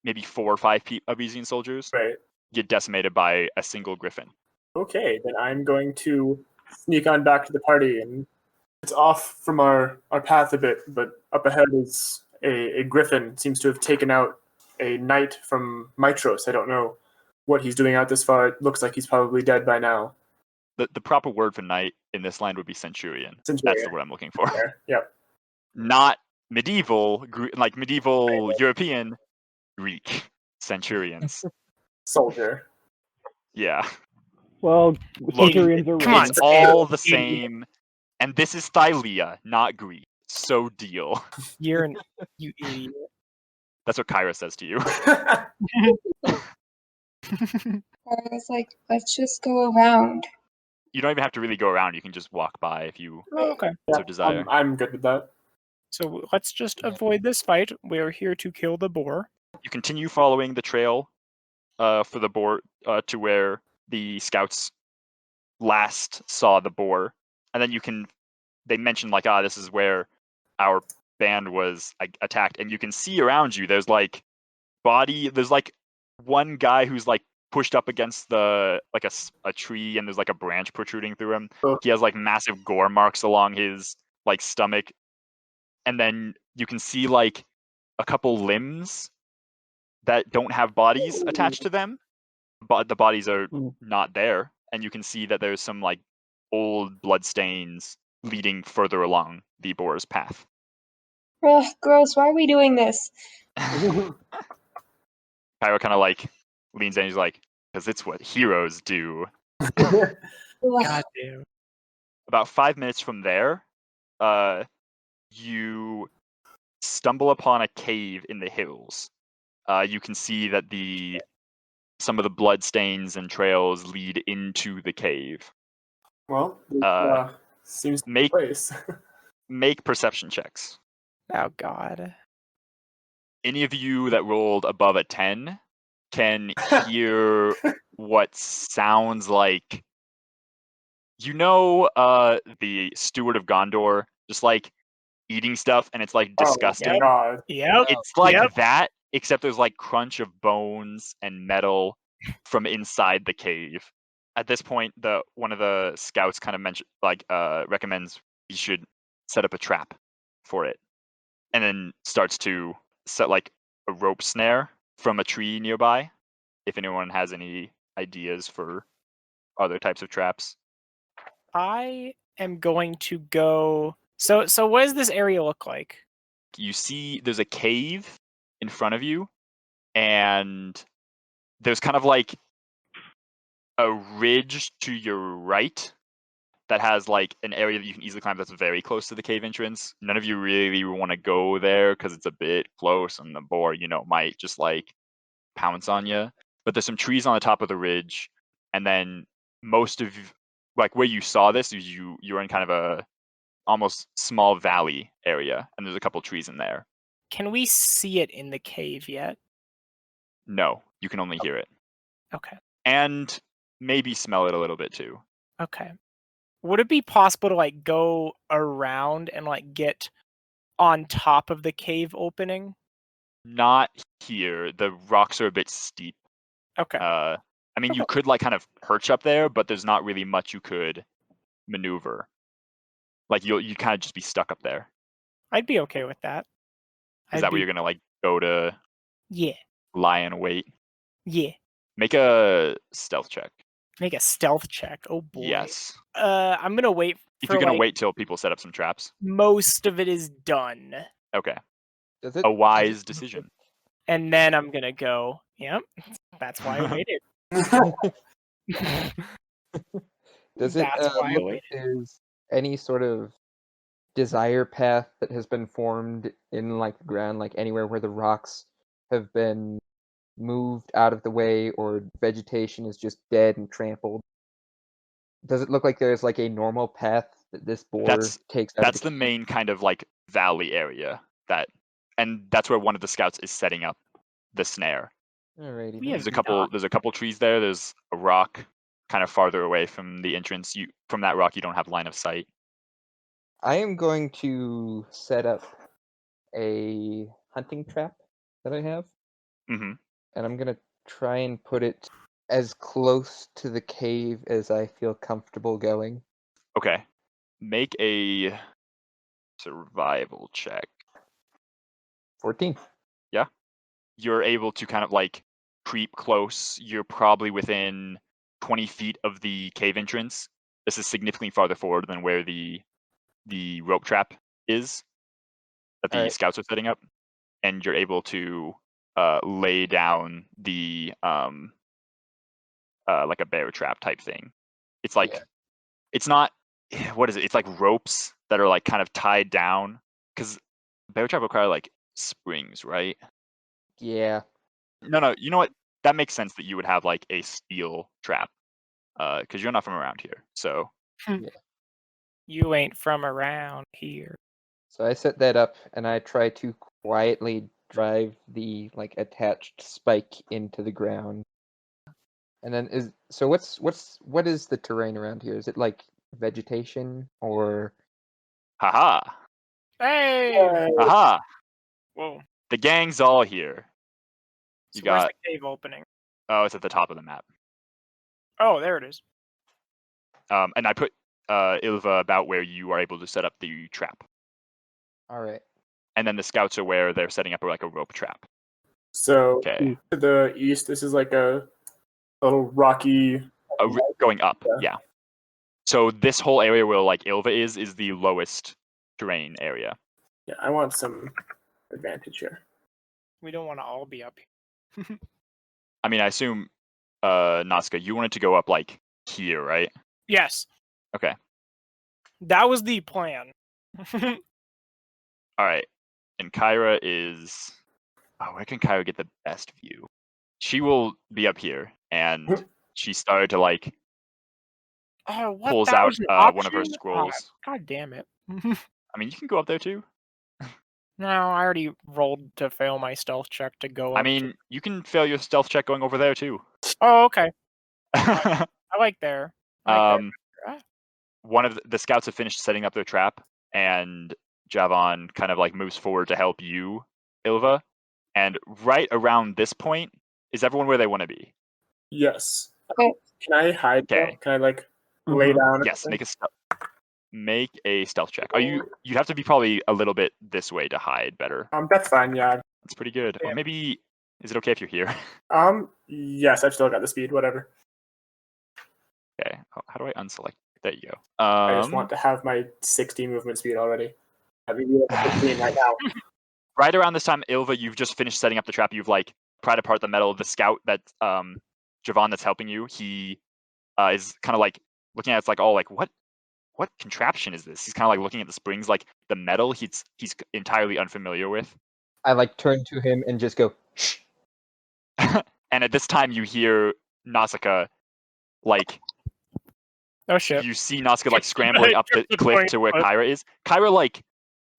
maybe 4 or 5 Aresian soldiers Right. get decimated by a single griffin. Okay, then I'm going to sneak on back to the party, and it's off from our path a bit, but up ahead is a griffin. Seems to have taken out a knight from Mitros. I don't know what he's doing out this far. It looks like he's probably dead by now. The proper word for knight in this land would be centurion. That's the word I'm looking for. There. Yep. Not medieval, like medieval European, Greek centurions. Soldier. Yeah. Well, Look, centurions are come on, it's all the same. And this is Thylea, not Greek. So deal. You idiot. That's what Kyra says to you. I was like, let's just go around. You don't even have to really go around. You can just walk by if you Oh, okay. so desire. I'm good with that. So let's just avoid this fight. We're here to kill the boar. You continue following the trail for the boar to where the scouts last saw the boar. And then they mention like, this is where our band was attacked. And you can see around you, there's like one guy who's like pushed up against a tree, and there's like a branch protruding through him. Oh. He has like massive gore marks along his like stomach. And then you can see like a couple limbs that don't have bodies attached to them, but the bodies are not there. And you can see that there's some like old blood stains leading further along the boar's path. Ugh, gross. Why are we doing this? Kyra kind of like leans in. He's like, "Because it's what heroes do." Ugh. God damn. About 5 minutes from there, you stumble upon a cave in the hills. You can see that some of the blood stains and trails lead into the cave. Well, this, seems to be make- the place. Make perception checks. Oh God. Any of you that rolled above a 10 can hear what sounds like, the steward of Gondor just like eating stuff, and it's like disgusting. Oh, God. Yep. It's like Yep. that, except there's like crunch of bones and metal from inside the cave. At this point, one of the scouts kind of recommends you should set up a trap for it, and then starts to set like a rope snare from a tree nearby. If anyone has any ideas for other types of traps. I am going to go. So what does this area look like? You see there's a cave in front of you, and there's kind of like a ridge to your right that has like an area that you can easily climb that's very close to the cave entrance. None of you really want to go there because it's a bit close and the boar, might just like pounce on you. But there's some trees on the top of the ridge, and then most of like where you saw this, you're in kind of a almost small valley area, and there's a couple trees in there. Can we see it in the cave yet? No, you can only hear it. Okay. And maybe smell it a little bit too. Okay. Would it be possible to like go around and like get on top of the cave opening? Not here. The rocks are a bit steep. Okay. I mean, you could like kind of perch up there, but there's not really much you could maneuver. Like you kind of just be stuck up there. I'd be okay with that. Is that where you're gonna like go to Yeah. lie in wait? Yeah. Make a stealth check. Make a stealth check. Oh boy. Yes. I'm gonna wait If for you're gonna like, wait till people set up some traps. most of it is done. Okay. Does it, A wise decision. And then I'm gonna go. Yep. That's why I waited. Does it That's why I look waited. like there's any sort of desire path that has been formed in like the ground, like anywhere where the rocks have been moved out of the way or vegetation is just dead and trampled? Does it look like there's like a normal path that this boar takes out That's of the main kind of like valley area and that's where one of the scouts is setting up the snare. Alrighty. We then. have There's a couple trees there. There's a rock kind of farther away from the entrance. From that rock you don't have line of sight. I am going to set up a hunting trap that I have, Mm-hmm. and I'm gonna try and put it as close to the cave as I feel comfortable going. Okay. Make a survival check. 14. You're able to kind of like creep close. You're probably within 20 feet of the cave entrance. This is significantly farther forward than where the rope trap is that the Alright. scouts are setting up, and you're able to lay down the like a bear trap type thing. It's like it's not what is it? It's like ropes that are like kind of tied down, because bear trap require like springs, right? Yeah. No, you know what? That makes sense that you would have like a steel trap, because you're not from around here. So You ain't from around here. So I set that up and I try to quietly drive the like attached spike into the ground. And then what is the terrain around here? Is it like vegetation or haha, Hey! haha, Whoa. the gang's all here. So You where's got the cave opening? it's at the top of the map. Oh, there it is. And I put Ilva about where you are able to set up the trap. alright. And then the scouts are where they're setting up like a rope trap. So Okay. to the east, this is like a little rocky. Going up, yeah. So this whole area where like Ilva is the lowest terrain area. Yeah, I want some advantage here. We don't want to all be up here. I mean, I assume Nausicaa, you wanted to go up like here, right? Yes. Okay. That was the plan. All right. And Kyra is where can Kyra get the best view? She will be up here, and she started to like Oh, what? pulls That out was an one of her option? scrolls. God damn it. I mean, you can go up there too. No, I already rolled to fail my stealth check to go up. I mean, you can fail your stealth check going over there too. Oh, okay. I like there. I like um, there. one of the scouts have finished setting up their trap, and Javon kind of like moves forward to help you, Ilva. And right around this point, is everyone where they want to be? Yes. Okay. Can I hide? though? Okay. Can I like lay Mhm. down? or Yes, something? make a stealth check. You'd have to be probably a little bit this way to hide better. That's fine. Yeah. That's pretty good. Or Yeah. maybe is it okay if you're here? Yes, I've still got the speed. Whatever. Okay. How do I unselect? There you go. I just want to have my 60 movement speed already. Let me be at 15 right now. Right around this time, Ilva, you've just finished setting up the trap. You've like pried apart the metal. The scout that Javon that's helping you, he is kind of like looking at it, it's like, oh, like what contraption is this? He's kind of like looking at the springs, like the metal he's entirely unfamiliar with. I like turn to him and just go, shh. And at this time, you hear Nausicaa, like Oh shit. you see Nausicaa like scrambling up the cliff to where Kyra is. Kyra like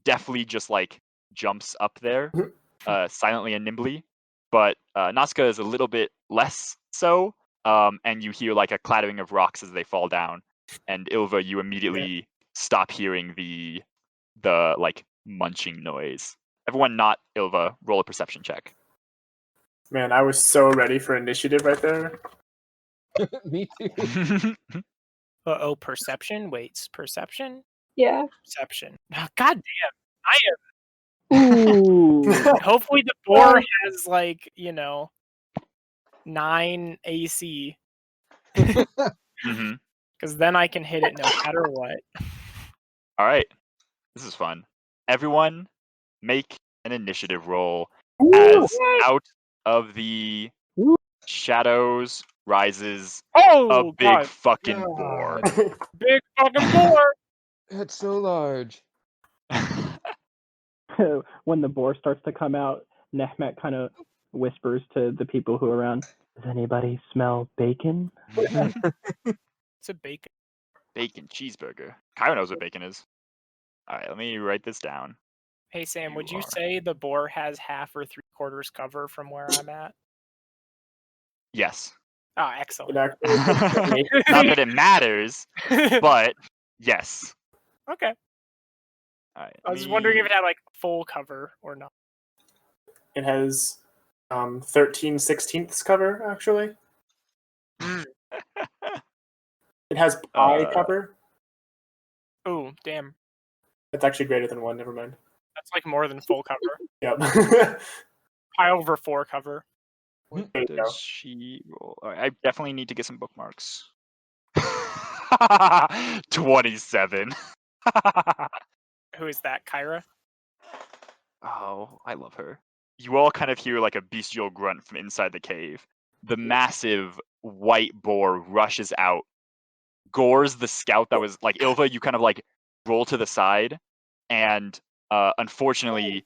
deftly just like jumps up there, silently and nimbly. But Nausicaa is a little bit less so, and you hear like a clattering of rocks as they fall down. And Ilva, you immediately stop hearing the like munching noise. Everyone not Ilva, roll a perception check. Man, I was so ready for initiative right there. Me too. Uh-oh, perception? Wait, perception? Yeah. Perception. Oh, God Ooh. damn. Hopefully the boar has, like, 9 AC. Mm-hmm. Because then I can hit it no matter what. All right, this is fun. Everyone, make an initiative roll as out of the shadows rises Oh, a big God. fucking boar. Big fucking boar! That's so large. When the boar starts to come out, Nehmet kind of whispers to the people who are around, "Does anybody smell bacon?" It's a bacon. Bacon cheeseburger. Kyra knows what bacon is. All right, let me write this down. Hey, Sam, would You you are- say the boar has half or 3/4 cover from where I'm at? Yes. Oh, excellent. Not that it matters, but yes. Okay. All right. I was wondering if it had, like, full cover or not. It has 13/16 cover, actually. It has pi cover. Ooh, damn. It's actually greater than 1. Never mind. That's, like, more than full cover. Yep. Pi over 4 cover. What There you go. does she roll? All right, I definitely need to get some bookmarks. 27. Who is that, Kyra? Oh, I love her. You all kind of hear like a bestial grunt from inside the cave. The massive white boar rushes out, gores the scout that was like Ilva. You kind of like roll to the side, and unfortunately,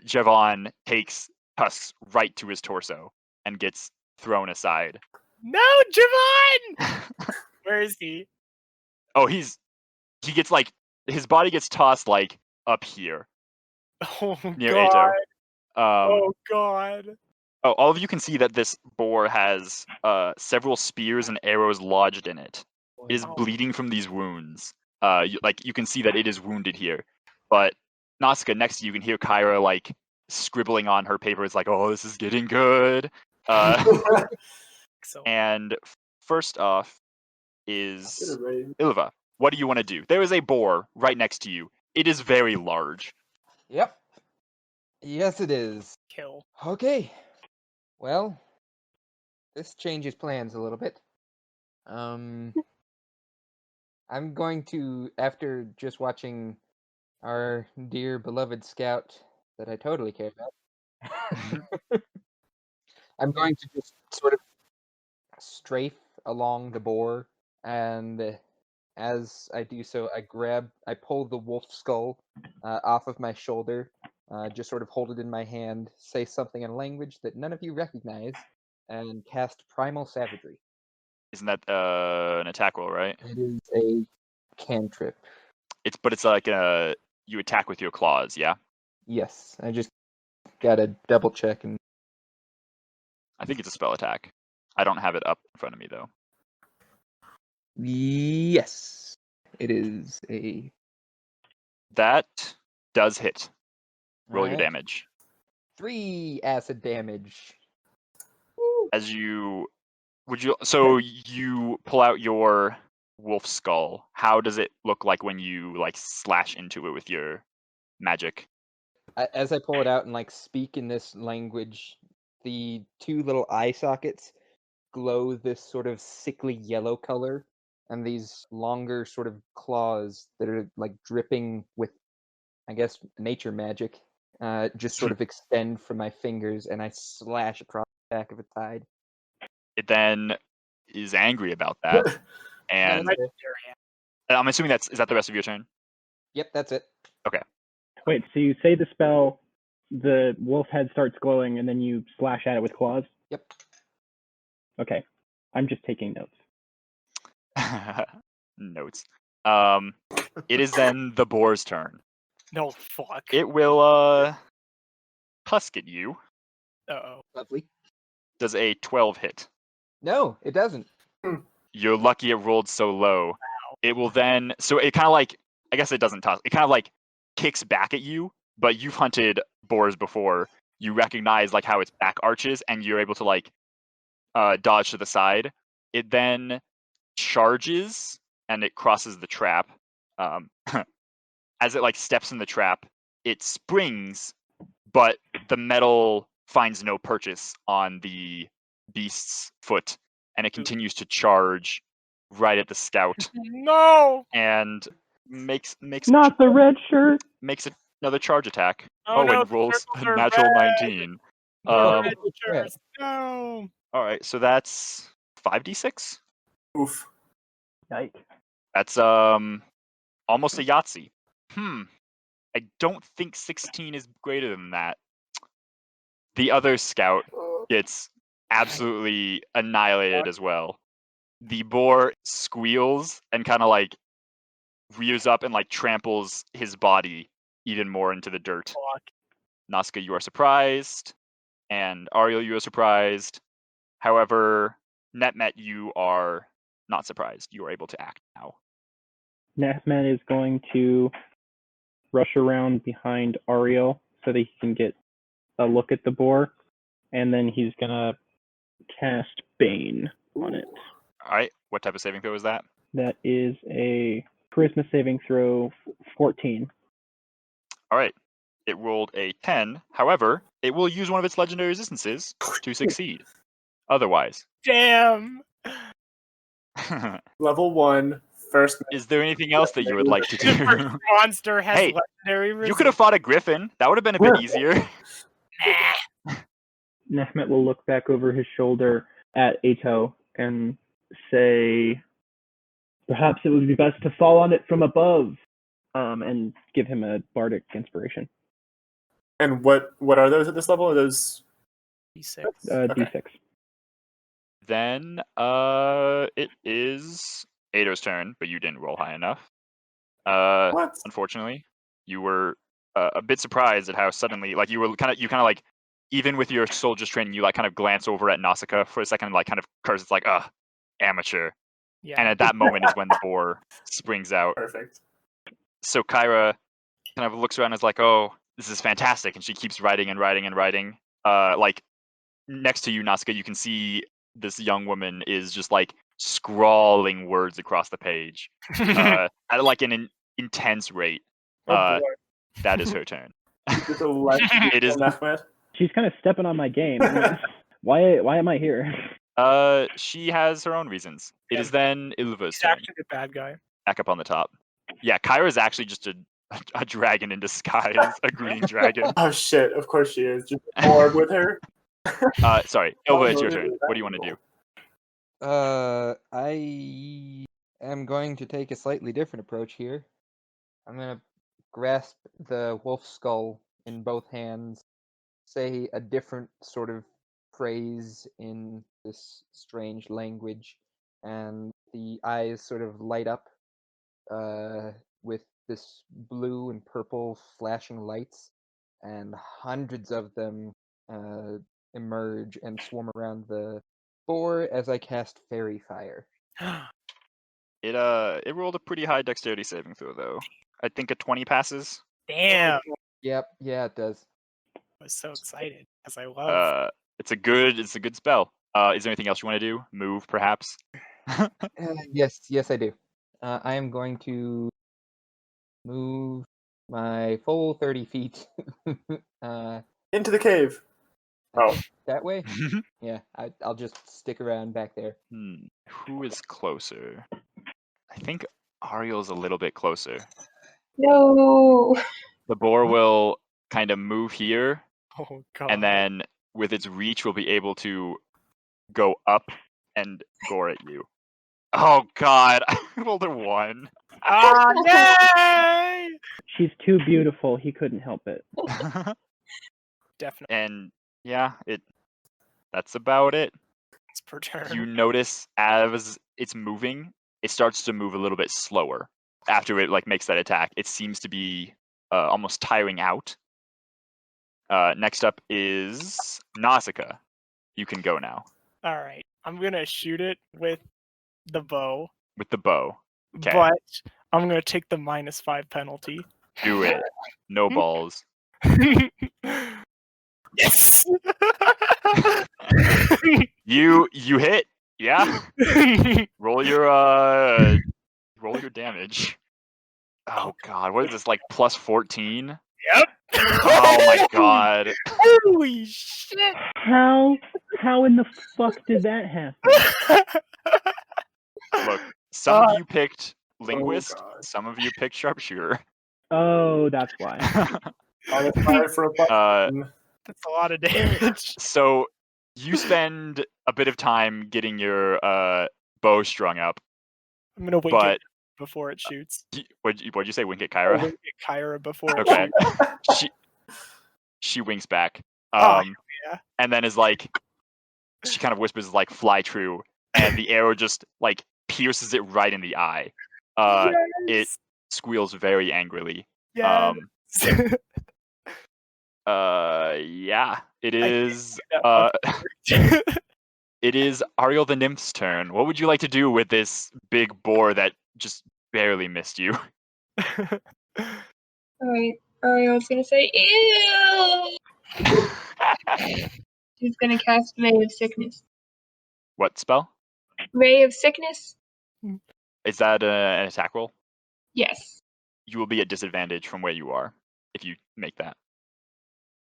Javon takes tusks right to his torso and gets thrown aside. No, Javon! Where is he? Oh, he gets like his body gets tossed like up here Oh, near God. Ato. Oh, God. Oh, all of you can see that this boar has several spears and arrows lodged in it. It is Oh. bleeding from these wounds. You can see that it is wounded here. But Nausicaa, next to you, can hear Kyra like scribbling on her paper. It's like, oh, this is getting good. So, And first off is Ilva. What do you want to do? There is a boar right next to you. It is very large. Yep. Yes, it is. kill. Okay. Well, this changes plans a little bit. I'm going to, after just watching our dear beloved scout that I totally care about, I'm going to just sort of strafe along the boar, and as I do so, I pull the wolf skull off of my shoulder, just sort of hold it in my hand, say something in a language that none of you recognize, and cast Primal Savagery. Isn't that an attack roll, right? It is a cantrip. But it's like you attack with your claws, yeah? Yes, I just gotta double check and I think it's a spell attack. I don't have it up in front of me though. yes, it is a. That does hit. Roll your Alright. damage. 3 acid damage. As you you pull out your wolf skull. How does it look like when you like slash into it with your magic? As I pull it out and like speak in this language, the 2 little eye sockets glow this sort of sickly yellow color, and these longer sort of claws that are like dripping with, I guess, nature magic, just sort of extend from my fingers, and I slash across the back of its hide. It then is angry about that, and that's it. I'm assuming is that the rest of your turn? Yep, that's it. Wait, so you say the spell, the wolf head starts glowing, and then you slash at it with claws? Yep. Okay. I'm just taking notes. Notes. It is then the boar's turn. No, fuck. It will husk at you. Uh-oh. Lovely. Does a 12 hit? No, it doesn't. You're lucky it rolled so low. Wow. It will then, so it kind of like, I guess it doesn't toss. It kind of like kicks back at you, but you've hunted boars before. You recognize like how its back arches, and you're able to like dodge to the side. It then charges and it crosses the trap. As it like steps in the trap, it springs, but the metal finds no purchase on the beast's foot, and it continues to charge right at the scout No! and makes Not the red shirt! makes another charge attack. Oh, no, and the rolls circles a are natural red. 19. Oh, Red crap. shirts. No! All right, so that's 5d6. Oof. Yikes. That's almost a Yahtzee. I don't think 16 is greater than that. The other scout gets absolutely annihilated as well. The boar squeals and kind of like rears up and like tramples his body even more into the dirt. Fuck. Nausicaa, you are surprised, and Ariel, you are surprised. However, Nehmet, you are not surprised. You are able to act now. Nehmet is going to rush around behind Ariel so that he can get a look at the boar, and then he's gonna cast Bane on it. All right, what type of saving throw is that? That is a charisma saving throw 14. All right, it rolled a 10. However, it will use one of its legendary resistances to succeed. Otherwise. Damn! Level 1, first. Is there anything else that you would like to The first do? monster has Hey, legendary You could have fought a griffin. That would have been a bit easier. Nehmet will look back over his shoulder at Ato and say, perhaps it would be best to fall on it from above, and give him a bardic inspiration. And what are those at this level? Are those D6. D6. Then it is Ado's turn, but you didn't roll high enough. what? Unfortunately, you were a bit surprised at how suddenly, like you kind of like, even with your soldier's training, you like kind of glance over at Nausicaa for a second, and like kind of curse. It's like, amateur. Yeah. And at that moment is when the boar springs out. Perfect. So Kyra kind of looks around and is like, oh, this is fantastic. And she keeps writing and writing and writing. Like next to you, Nausicaa, you can see this young woman is just like scrawling words across the page at like an intense rate. Oh boy. That is her turn. It's a left It is. Nehmet. She's kind of stepping on my game. Why am I here? She has her own reasons. It is then Ilva's He's turn. actually the bad guy. Back up on the top. Yeah, Kyra is actually just a dragon in disguise, a green dragon. Oh shit! Of course she is. Just orb with her. Sorry, Ilva, it's your turn. What do you want to do? I am going to take a slightly different approach here. I'm gonna grasp the wolf skull in both hands, say a different sort of phrase in this strange language, and the eyes sort of light up with this blue and purple flashing lights, and hundreds of them emerge and swarm around the boar as I cast Fairy Fire. It rolled a pretty high dexterity saving throw though. I think a 20 passes. Damn. Yep, yeah, it does. I was so excited because I love. It's a good spell. Is there anything else you want to do? Move, perhaps? Yes, I do. I am going to move my full 30 feet Into the cave. Oh. that way. Yeah, I'll just stick around back there. Who is closer? I think Ariel's a little bit closer. No. The boar will kind of move here, Oh god. and then with its reach will be able to go up and gore at you. Oh god, I rolled a 1. Ah, yay! She's too beautiful. He couldn't help it. Definitely. And yeah, that's about it. It's per turn. You notice as it's moving, it starts to move a little bit slower after it makes that attack. It seems to be almost tiring out. Next up is Nausicaa. You can go now All right. I'm gonna shoot it with the bow, with the bow. Okay. but I'm gonna take the -5 penalty. Do it. No balls. Yes. You hit. Yeah. Roll your damage. Oh god, what is this, plus 14? Yep. Oh my god. Holy shit. How in the fuck did that happen? Look, some of you picked linguist, God. some of you picked sharpshooter. Oh, that's why. On a fire for a button. That's a lot of damage. So you spend a bit of time getting your bow strung up, I'm gonna wink but it before it shoots. what'd you say? Wink at I'll Kyra? wink at Kyra before it Okay. shoots. She winks back. Oh, yeah. And then she kind of whispers fly true, and the arrow just pierces it right in the eye. It squeals very angrily. Yes. Yeah, it is. that It is Ariel the nymph's turn. What would you like to do with this big boar that just barely missed you? Alright, Ariel's gonna say, ew! She's gonna cast Ray of Sickness. What spell? Ray of Sickness? Is that an attack roll? Yes. You will be at disadvantage from where you are if you make that.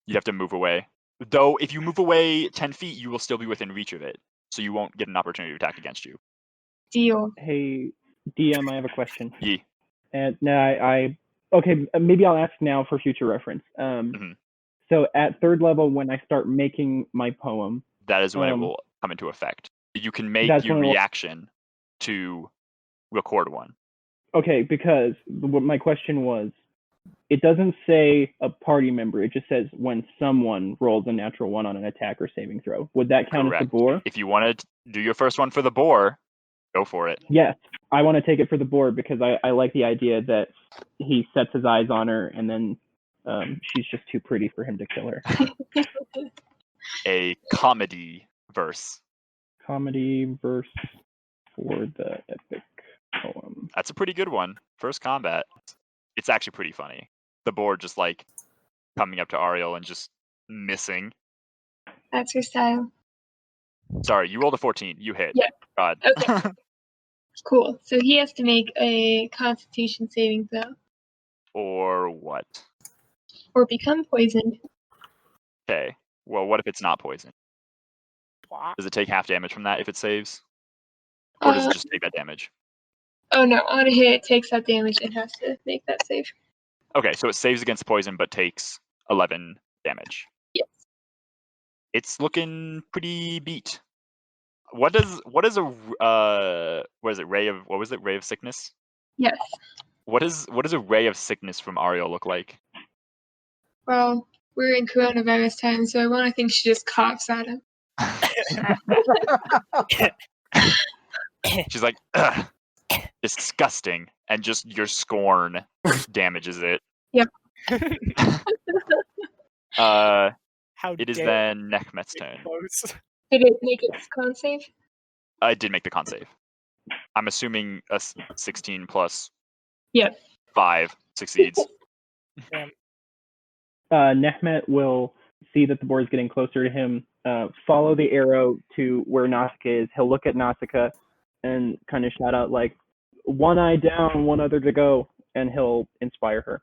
You have to move away. Though, if you move away 10 feet, you will still be within reach of it, so you won't get an opportunity to attack against you. Deal. Hey, DM, I have a question. Ye. And now okay, maybe I'll ask now for future reference. So at 3rd level, when I start making my poem, That is when it will come into effect. You can make That's your when it will- reaction to record one. okay, because what my question was, it doesn't say a party member. It just says when someone rolls a natural 1 on an attack or saving throw. Would that count as Correct. the boar? If you want to do your first one for the boar, go for it. Yes, I want to take it for the board because I like the idea that he sets his eyes on her and then she's just too pretty for him to kill her. A comedy verse. Comedy verse for the epic poem. That's a pretty good one. First combat. It's actually pretty funny. The boar just coming up to Ariel and just missing. That's her style. Sorry, you rolled a 14. You hit. Yeah. God. Okay. Cool. So he has to make a Constitution saving throw Or what? or become poisoned. Okay. Well, what if it's not poison? Wow. Does it take half damage from that if it saves? Or does it just take that damage? Oh no, on a hit it takes that damage and has to make that save. Okay, so it saves against poison but takes 11 damage. Yes. It's looking pretty beat. What is a ray of sickness? Yes. What does a ray of sickness from Ariel look like? Well, we're in coronavirus time, so I want to think she just coughs at him. She's like, ugh, disgusting, and just your scorn damages it. Yep. How It is dare then Nehmet's turn. close. Did it make its con save? I did make the con save. I'm assuming a 16 plus Yep. 5 succeeds. Nehmet will see that the boar is getting closer to him, follow the arrow to where Nausicaa is. He'll look at Nausicaa and kind of shout out like, "One eye down, one other to go," and he'll inspire her.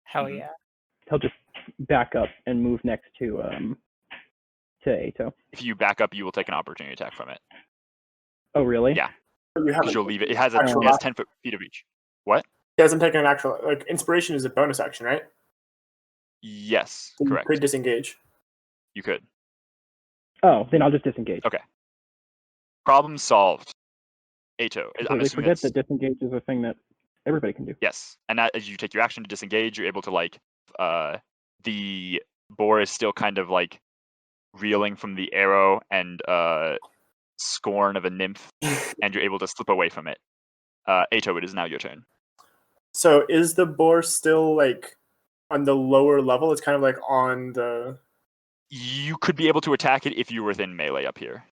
Hell Mhm. yeah. He'll just back up and move next to Ato. If you back up, you will take an opportunity attack from it. Oh, really? Yeah. You Because haven't. you'll leave it. It has Actual 10 feet of reach. What? He hasn't taken an actual like inspiration is a bonus action, right? Yes, So correct. You could disengage. You could. Oh, then I'll just disengage. Okay. Problem solved. Ato. I'm Completely assuming forget it's, that disengage is a thing that everybody can do. yes. And as you take your action to disengage, you're able to like the boar is still kind of like reeling from the arrow and scorn of a nymph, and you're able to slip away from it. Ato, it is now your turn. So is the boar still like on the lower level? It's kind of like on the. You could be able to attack it if you were within melee up here.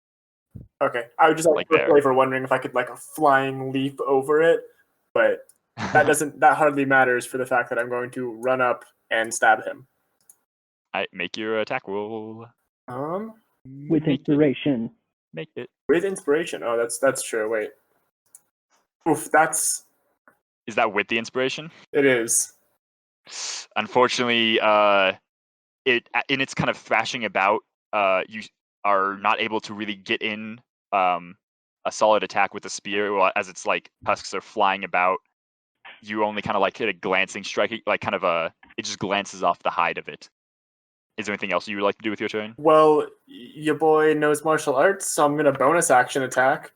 Okay, I would just Like like there. for wondering if I could like a flying leap over it, but that hardly matters for the fact that I'm going to run up and stab him. I make your attack roll. With Make it. inspiration. Make it. With inspiration. Oh, that's true. Wait. Oof, Is that with the inspiration? it is. Unfortunately, it in its kind of thrashing about, you are not able to really get in a solid attack with the spear. Well, as its like husks are flying about, you only kind of like hit a glancing strike, like kind of it just glances off the hide of it. Is there anything else you would like to do with your turn? Well, your boy knows martial arts, so I'm gonna bonus action attack.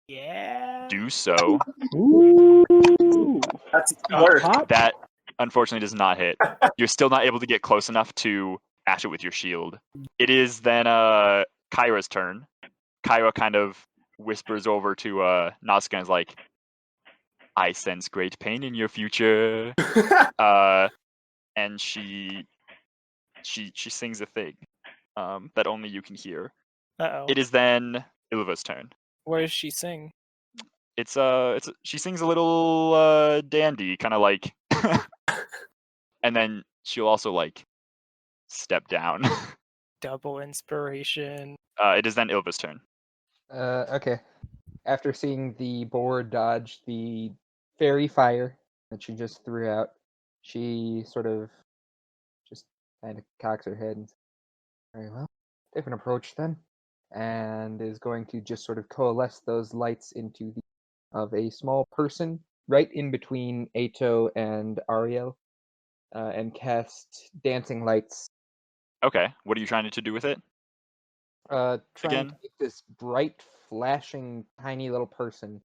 Yeah. Do so. Ooh. That's work. Hot. That unfortunately does not hit. You're still not able to get close enough to bash it with your shield. It is then Kyra's turn. Kyra kind of whispers over to Nausicaa and is like, "I sense great pain in your future." And she sings a thing that only you can hear. Uh-oh. It is then Ilva's turn. What does she sing? She sings a little dandy, kind of like, and then she'll also like step down. Double inspiration. It is then Ilva's turn. Okay. After seeing the boar dodge the fairy fire that she just threw out, she sort of just kind of cocks her head and says, "Very well, different approach then," and is going to just sort of coalesce those lights into the of a small person right in between Ato and Ariel, and cast dancing lights. Okay, what are you trying to do with it? Trying Again? to make this bright, flashing, tiny little person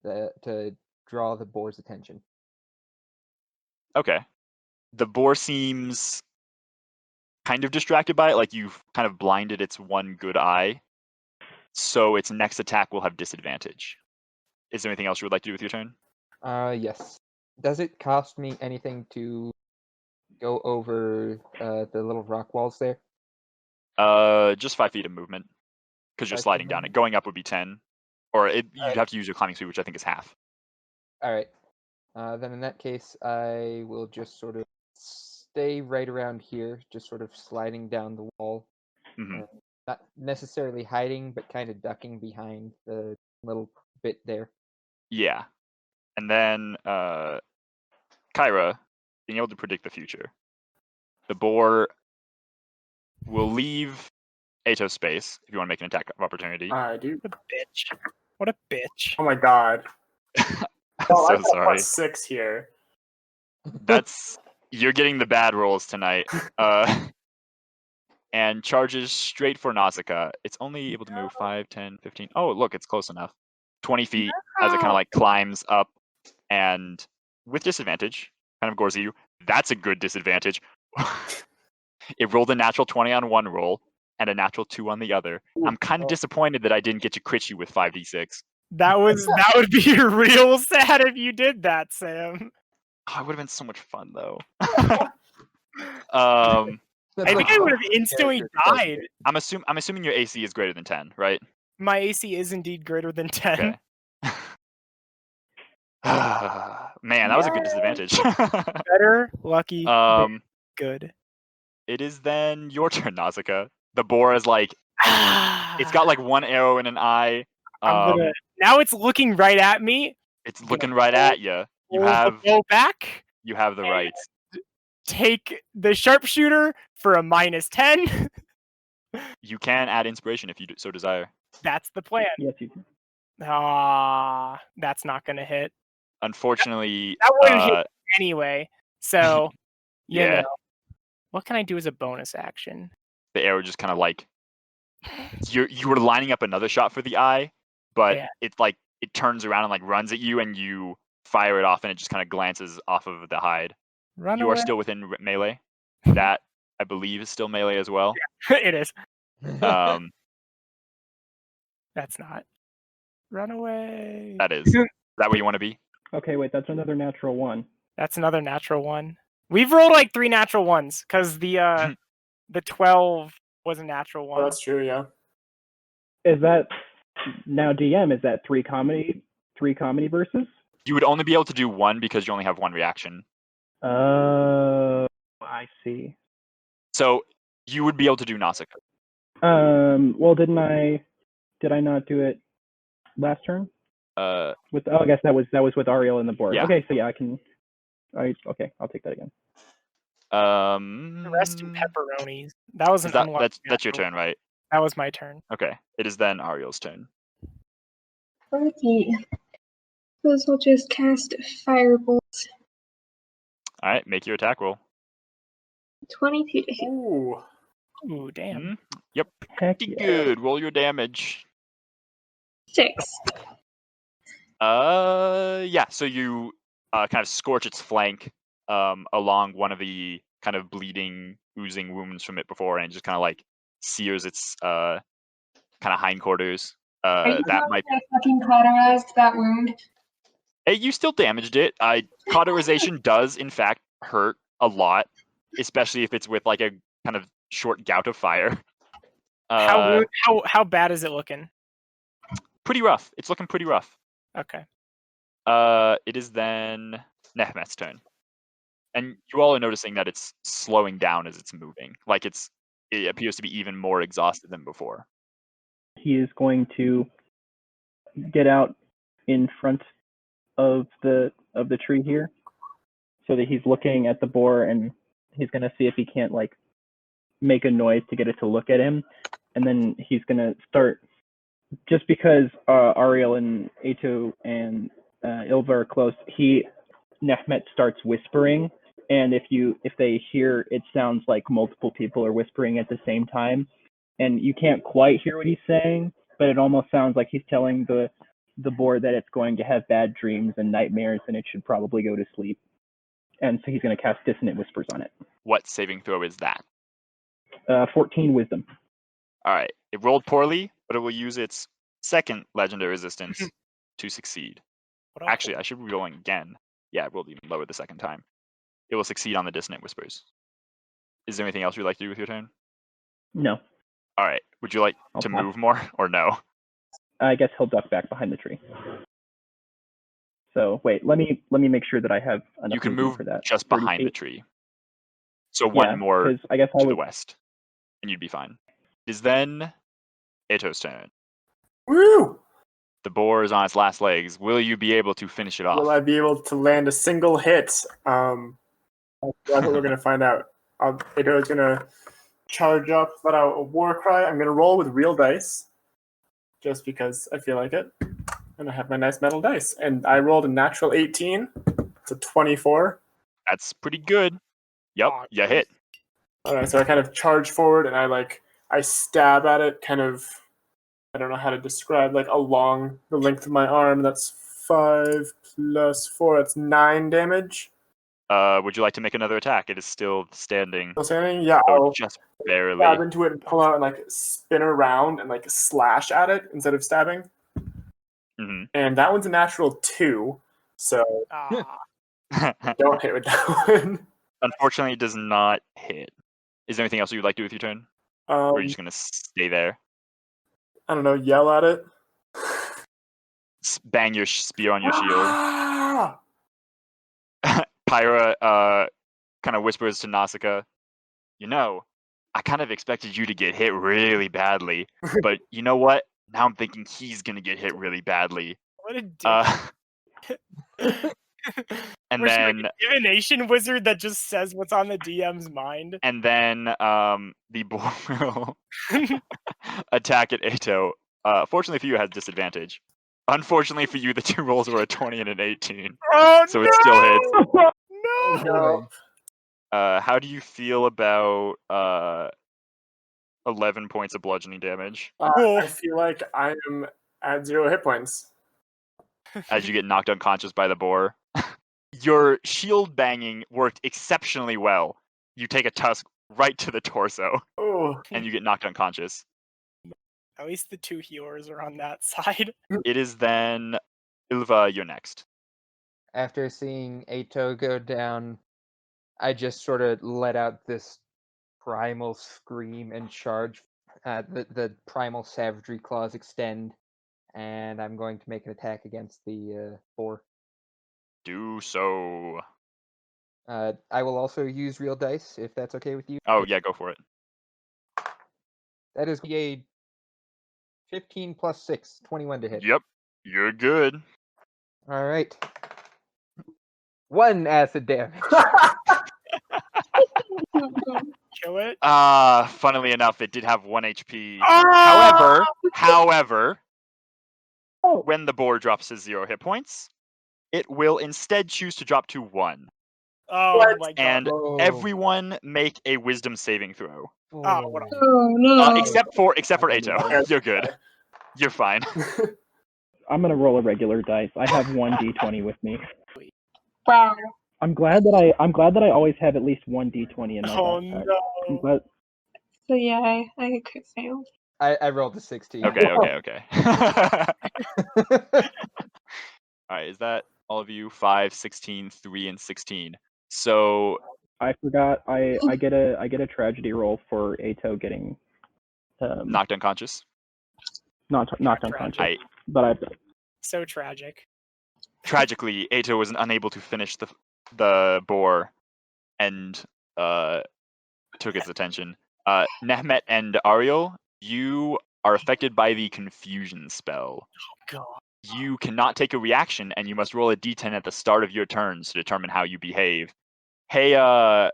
to draw the boar's attention. Okay. The boar seems kind of distracted by it, like you've kind of blinded its one good eye. So its next attack will have disadvantage. Is there anything else you would like to do with your turn? Yes. Does it cost me anything to go over the little rock walls there? Just 5 feet of movement, because you're 5 feet sliding down it. movement. Going up would be 10, or you'd Alright. have to use your climbing speed, which I think is half. All right. Then in that case, I will just sort of stay right around here, just sort of sliding down the wall. hmm Not necessarily hiding, but kind of ducking behind the little bit there. Yeah. And then Kyra, being able to predict the future. The boar will leave Ato's space if you want to make an attack of opportunity. I do. What a bitch. What a bitch. Oh my god. I'm Oh, so I got sorry. +6 here. You're getting the bad rolls tonight. And charges straight for Nausicaa. It's only able to move 5, 10, 15. Oh, look, it's close enough. 20 feet as it kind of like climbs up, and with disadvantage, kind of gores you. That's a good disadvantage. It rolled a natural 20 on one roll and a natural 2 on the other. I'm kind of disappointed that I didn't get to crit you with 5d6. That would be real sad if you did that, Sam. Oh, it would have been so much fun though. That's I like think I would have one instantly character doesn't died. it? I'm assuming your AC is greater than 10, right? My AC is indeed greater than 10. Okay. Man, that was a good disadvantage. Better, lucky, good. It is then your turn, Nausicaa. The boar is like, it's got like one arrow in an eye. Now it's looking right at me. It's looking right at you. You have go back. You have the rights. Take the sharpshooter for a -10. You can add inspiration if you so desire. That's the plan. Yes, you can. That's not gonna hit. Unfortunately, That wouldn't hit anyway. So, yeah, know. What can I do as a bonus action? the arrow just kind of like you were lining up another shot for the eye, but it turns around and like runs at you, and you fire it off, and it just kind of glances off of the hide. Run you away. Are still within melee. That I believe is still melee as well. It is. Um, That's not. Run away. that is. Is that where you want to be? Okay, wait, that's another natural one. That's another natural one. We've rolled like 3 natural ones because the 12 was a natural one. Oh, that's true, yeah. Is that now DM? Is that 3 comedy versus? You would only be able to do one because you only have one reaction. I see. So you would be able to do Nausicaa. Well, did I not do it last turn? I guess that was with Ariel in the board. Yeah. Okay, so yeah, okay, I'll take that again. The rest in pepperonis. That was that's your turn, right? That was my turn. Okay. It is then Ariel's turn. Okay. Suppose I'll just cast Firebolt. Alright, make your attack roll. 22 to hit. Ooh. Ooh, damn. Mm-hmm. Yep. Heck Pretty yeah. good. Roll your damage. 6. Yeah, so you kind of scorch its flank along one of the kind of bleeding, oozing wounds from it before, and it just kind of like sears its kind of hindquarters. Are you That telling might. me I fucking cauterized that wound? Hey, you still damaged it. Cauterization does, in fact, hurt a lot, especially if it's with like a kind of short gout of fire. How bad is it looking? Pretty rough. It's looking pretty rough. Okay. It is then Nehmet's turn. And you all are noticing that it's slowing down as it's moving. Like it appears to be even more exhausted than before. He is going to get out in front of the tree here, so that he's looking at the boar, and he's gonna see if he can't like make a noise to get it to look at him, and then he's gonna start. Just because Ariel and Ato and Ilva are close, Nehmet starts whispering, and if they hear, it sounds like multiple people are whispering at the same time, and you can't quite hear what he's saying, but it almost sounds like he's telling the boar that it's going to have bad dreams and nightmares, and it should probably go to sleep. And so he's going to cast Dissonant Whispers on it. What saving throw is that? 14 Wisdom. All right. It rolled poorly, but it will use its second legendary resistance to succeed. Actually, I should be rolling again. Yeah, it rolled even lower the second time. It will succeed on the Dissonant Whispers. Is there anything else you'd like to do with your turn? No. All right. Would you like to move more or no? I guess he'll duck back behind the tree. So wait, let me make sure that I have enough. You can move for that. just behind the tree. So one more I guess to the west, and you'd be fine. It is then Ato's turn. Woo! The boar is on its last legs. Will you be able to finish it off? Will I be able to land a single hit? That's what we're going to find out. Ito is going to charge up, let out a war cry. I'm going to roll with real dice, just because I feel like it. And I have my nice metal dice. And I rolled a natural 18. It's a 24. That's pretty good. Yep, you hit. All right, so I kind of charge forward, and I stab at it, kind of, I don't know how to describe, like along the length of my arm. That's 5 plus 4. That's 9 damage. Would you like to make another attack? It is still standing. Still standing? Yeah. Oh, just barely. Stab into it and pull out and like spin around and like slash at it instead of stabbing. Mhm. And that one's a natural 2, so Ah, don't hit with that one. Unfortunately, it does not hit. Is there anything else you'd like to do with your turn? Or are you just going to stay there? I don't know, yell at it. Bang your spear on your shield. Ah! Pyra kind of whispers to Nausicaa, I kind of expected you to get hit really badly, but you know what? Now I'm thinking he's going to get hit really badly. what a dick. And Was she then like a divination wizard that just says what's on the DM's mind? and then the boar will attack at Ato. Fortunately for you, it has disadvantage. Unfortunately for you, the two rolls were a 20 and an 18. Oh So no! it still hits. No! No. How do you feel about 11 points of bludgeoning damage I feel like I am at 0 hit points. as you get knocked unconscious by the boar? Your shield banging worked exceptionally well. You take a tusk right to the torso, Oh, and you get knocked unconscious. At least the 2 healers are on that side. It is then Ilva, you're next. After seeing Ato go down, I just sort of let out this primal scream and charge. The primal savagery claws extend, and I'm going to make an attack against the boar. Do so. I will also use real dice, if that's okay with you. Oh, yeah, go for it. That is a 15 plus 6, 21 to hit. Yep, you're good. All right. 1 acid damage. Kill it. Funnily enough, it did have 1 HP. Ah! However, Oh. when the boar drops to 0 hit points, it will instead choose to drop to 1. Oh What? my god. And Oh. everyone make a wisdom saving throw. Oh, what a- Oh no. Except for Ato. You're good. You're fine. I'm gonna roll a regular dice. I have 1 d20 with me. Wow. I'm glad that I always have at least 1 d20 in my Oh backpack. no. I'm glad- So yeah, I could fail. I rolled a 16. Okay. Alright, is that all of you? 5, 16, 3, and 16. So I forgot. I get a tragedy roll for Ato getting knocked unconscious. knocked Tragic. unconscious. But So tragic. Tragically, Ato was unable to finish the boar and took its attention. Nehmet and Ariel, you are affected by the confusion spell. God. You cannot take a reaction, and you must roll a d10 at the start of your turns to determine how you behave. Hey, I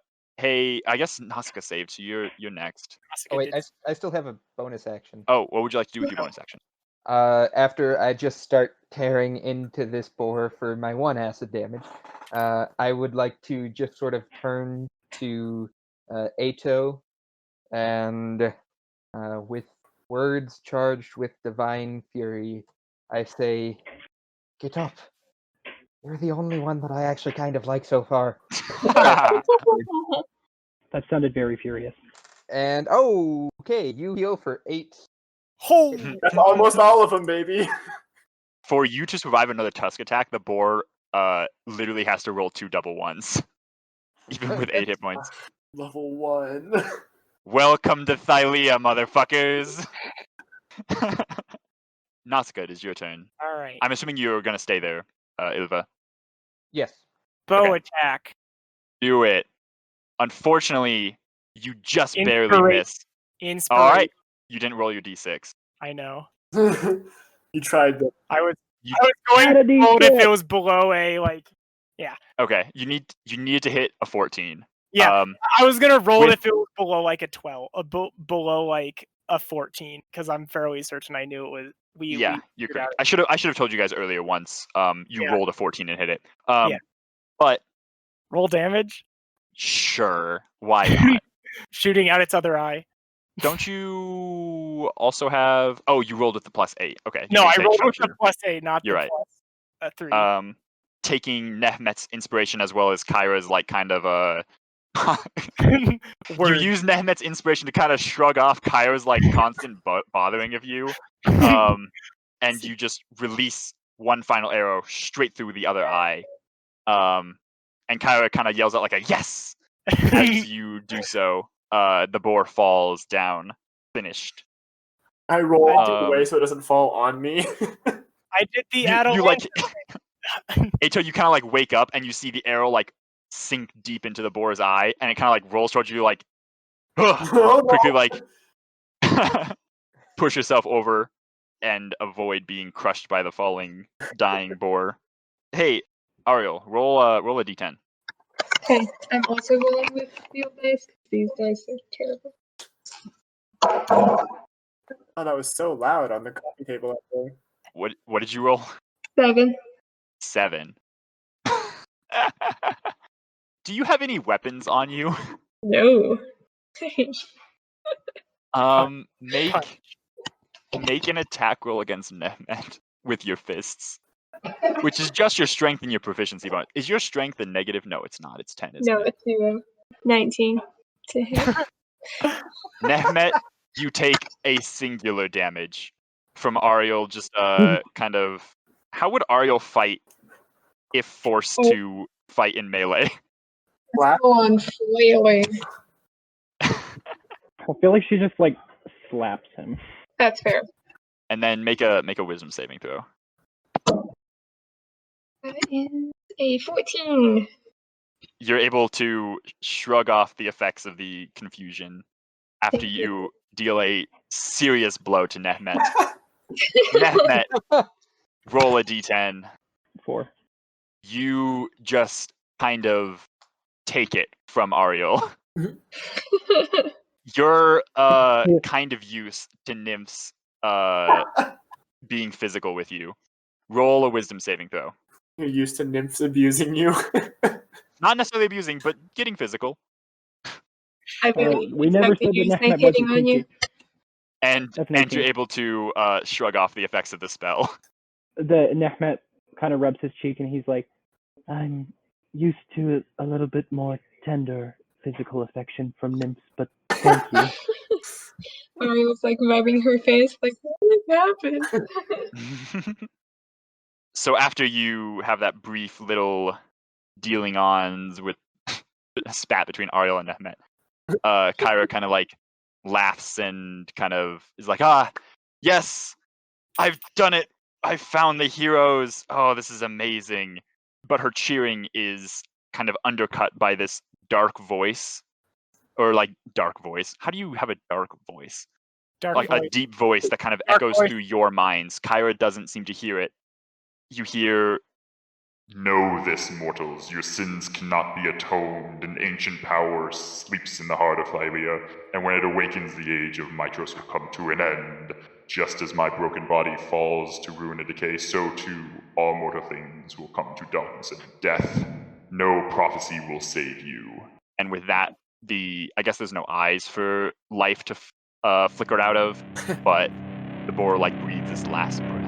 guess Nausicaa saved, so you're next. Oh wait, I still have a bonus action. Oh, what would you like to do with your bonus action? After I just start tearing into this boar for my 1 acid damage, I would like to just sort of turn to Ato and with words charged with divine fury, I say, "Get up. You're the only one that I actually kind of like so far." that sounded very furious. And okay, you heal for 8. Holy. That's almost all of them, baby. For you to survive another tusk attack, the boar literally has to roll 2 double ones, even with 8 hit points. Level 1. Welcome to Thylea, motherfuckers! Nausicaa, it is your turn. All right. I'm assuming you're gonna stay there, Ilva. Yes. Bow okay. attack. Do it. Unfortunately, you just barely Inspiration. miss. Inspiration. All right, you didn't roll your d6. I know. You tried to. I was You- going Add a to vote if D6. it was below a Okay, you needed to hit a 14. Yeah. I was gonna roll With- it if it was below like a 12, below like a 14, because I'm fairly certain I knew it was. Yeah, you're figured correct. out- I should have told you guys earlier once. You Yeah. rolled a 14 and hit it. Yeah. But Roll damage, sure, why not? shooting out its other eye. Don't you also have? Oh, you rolled with the +8. Okay. No, you I can rolled take with the structure. +8, not You're the right. plus 3. Taking Nehmet's inspiration as well as Kyra's like kind of a. You Word. use Nehmet's inspiration to kind of shrug off Kyra's like constant bothering of you. and you just release one final arrow straight through the other eye. And Kyra kind of yells out like a yes as you do so. The boar falls down, finished. I roll out of the way so it doesn't fall on me. I did the You like, Ato, you kind of like wake up and you see the arrow like sink deep into the boar's eye, and it kind of like rolls towards you, like quickly like push yourself over and avoid being crushed by the falling, dying boar. Hey, Ariel, roll a d10. Okay, I'm also rolling with field dice because these dice are terrible. Oh, that was so loud on the coffee table up there. What did you roll? 7. 7. Do you have any weapons on you? No. Make an attack roll against Nehmet with your fists, which is just your strength and your proficiency bonus. Is your strength a negative? No, it's not. It's 10. No, it's 0. 19 to hit. Nehmet, you take a singular damage from Ariel. Just kind of. How would Ariel fight if forced to fight in melee? On flailing. I feel like she just like slaps him. That's fair. And then make a wisdom saving throw. That is a 14. You're able to shrug off the effects of the confusion after you deal a serious blow to Nehmet. Nehmet, roll a d10. 4. You just kind of take it from Ariel. You're kind of used to nymphs being physical with you. Roll a wisdom saving throw. You're used to nymphs abusing you. Not necessarily abusing, but getting physical. I really we never said use that my Nehmet hitting wasn't on you. And That's you're 19. able to shrug off the effects of the spell. The Nehmet kind of rubs his cheek and he's like, I'm used to a little bit more tender physical affection from nymphs, but thank you. Mari was like rubbing her face, like, what happened? So after you have that brief little dealing ons with a spat between Ariel and Nehmet, Kyra kind of like laughs and kind of is like, yes, I've done it. I've found the heroes. Oh, this is amazing. But her cheering is kind of undercut by this dark voice. Or like dark voice. How do you have a dark voice? A deep voice that kind of echoes through your minds. Kyra doesn't seem to hear it. You hear, know this, mortals. Your sins cannot be atoned. An ancient power sleeps in the heart of Thylea, and when it awakens, the age of Mitros will come to an end. Just as my broken body falls to ruin and decay, so too all mortal things will come to darkness and death. No prophecy will save you. And with that, I guess there's no eyes for life to flicker out of, but the boar like breathes its last breath.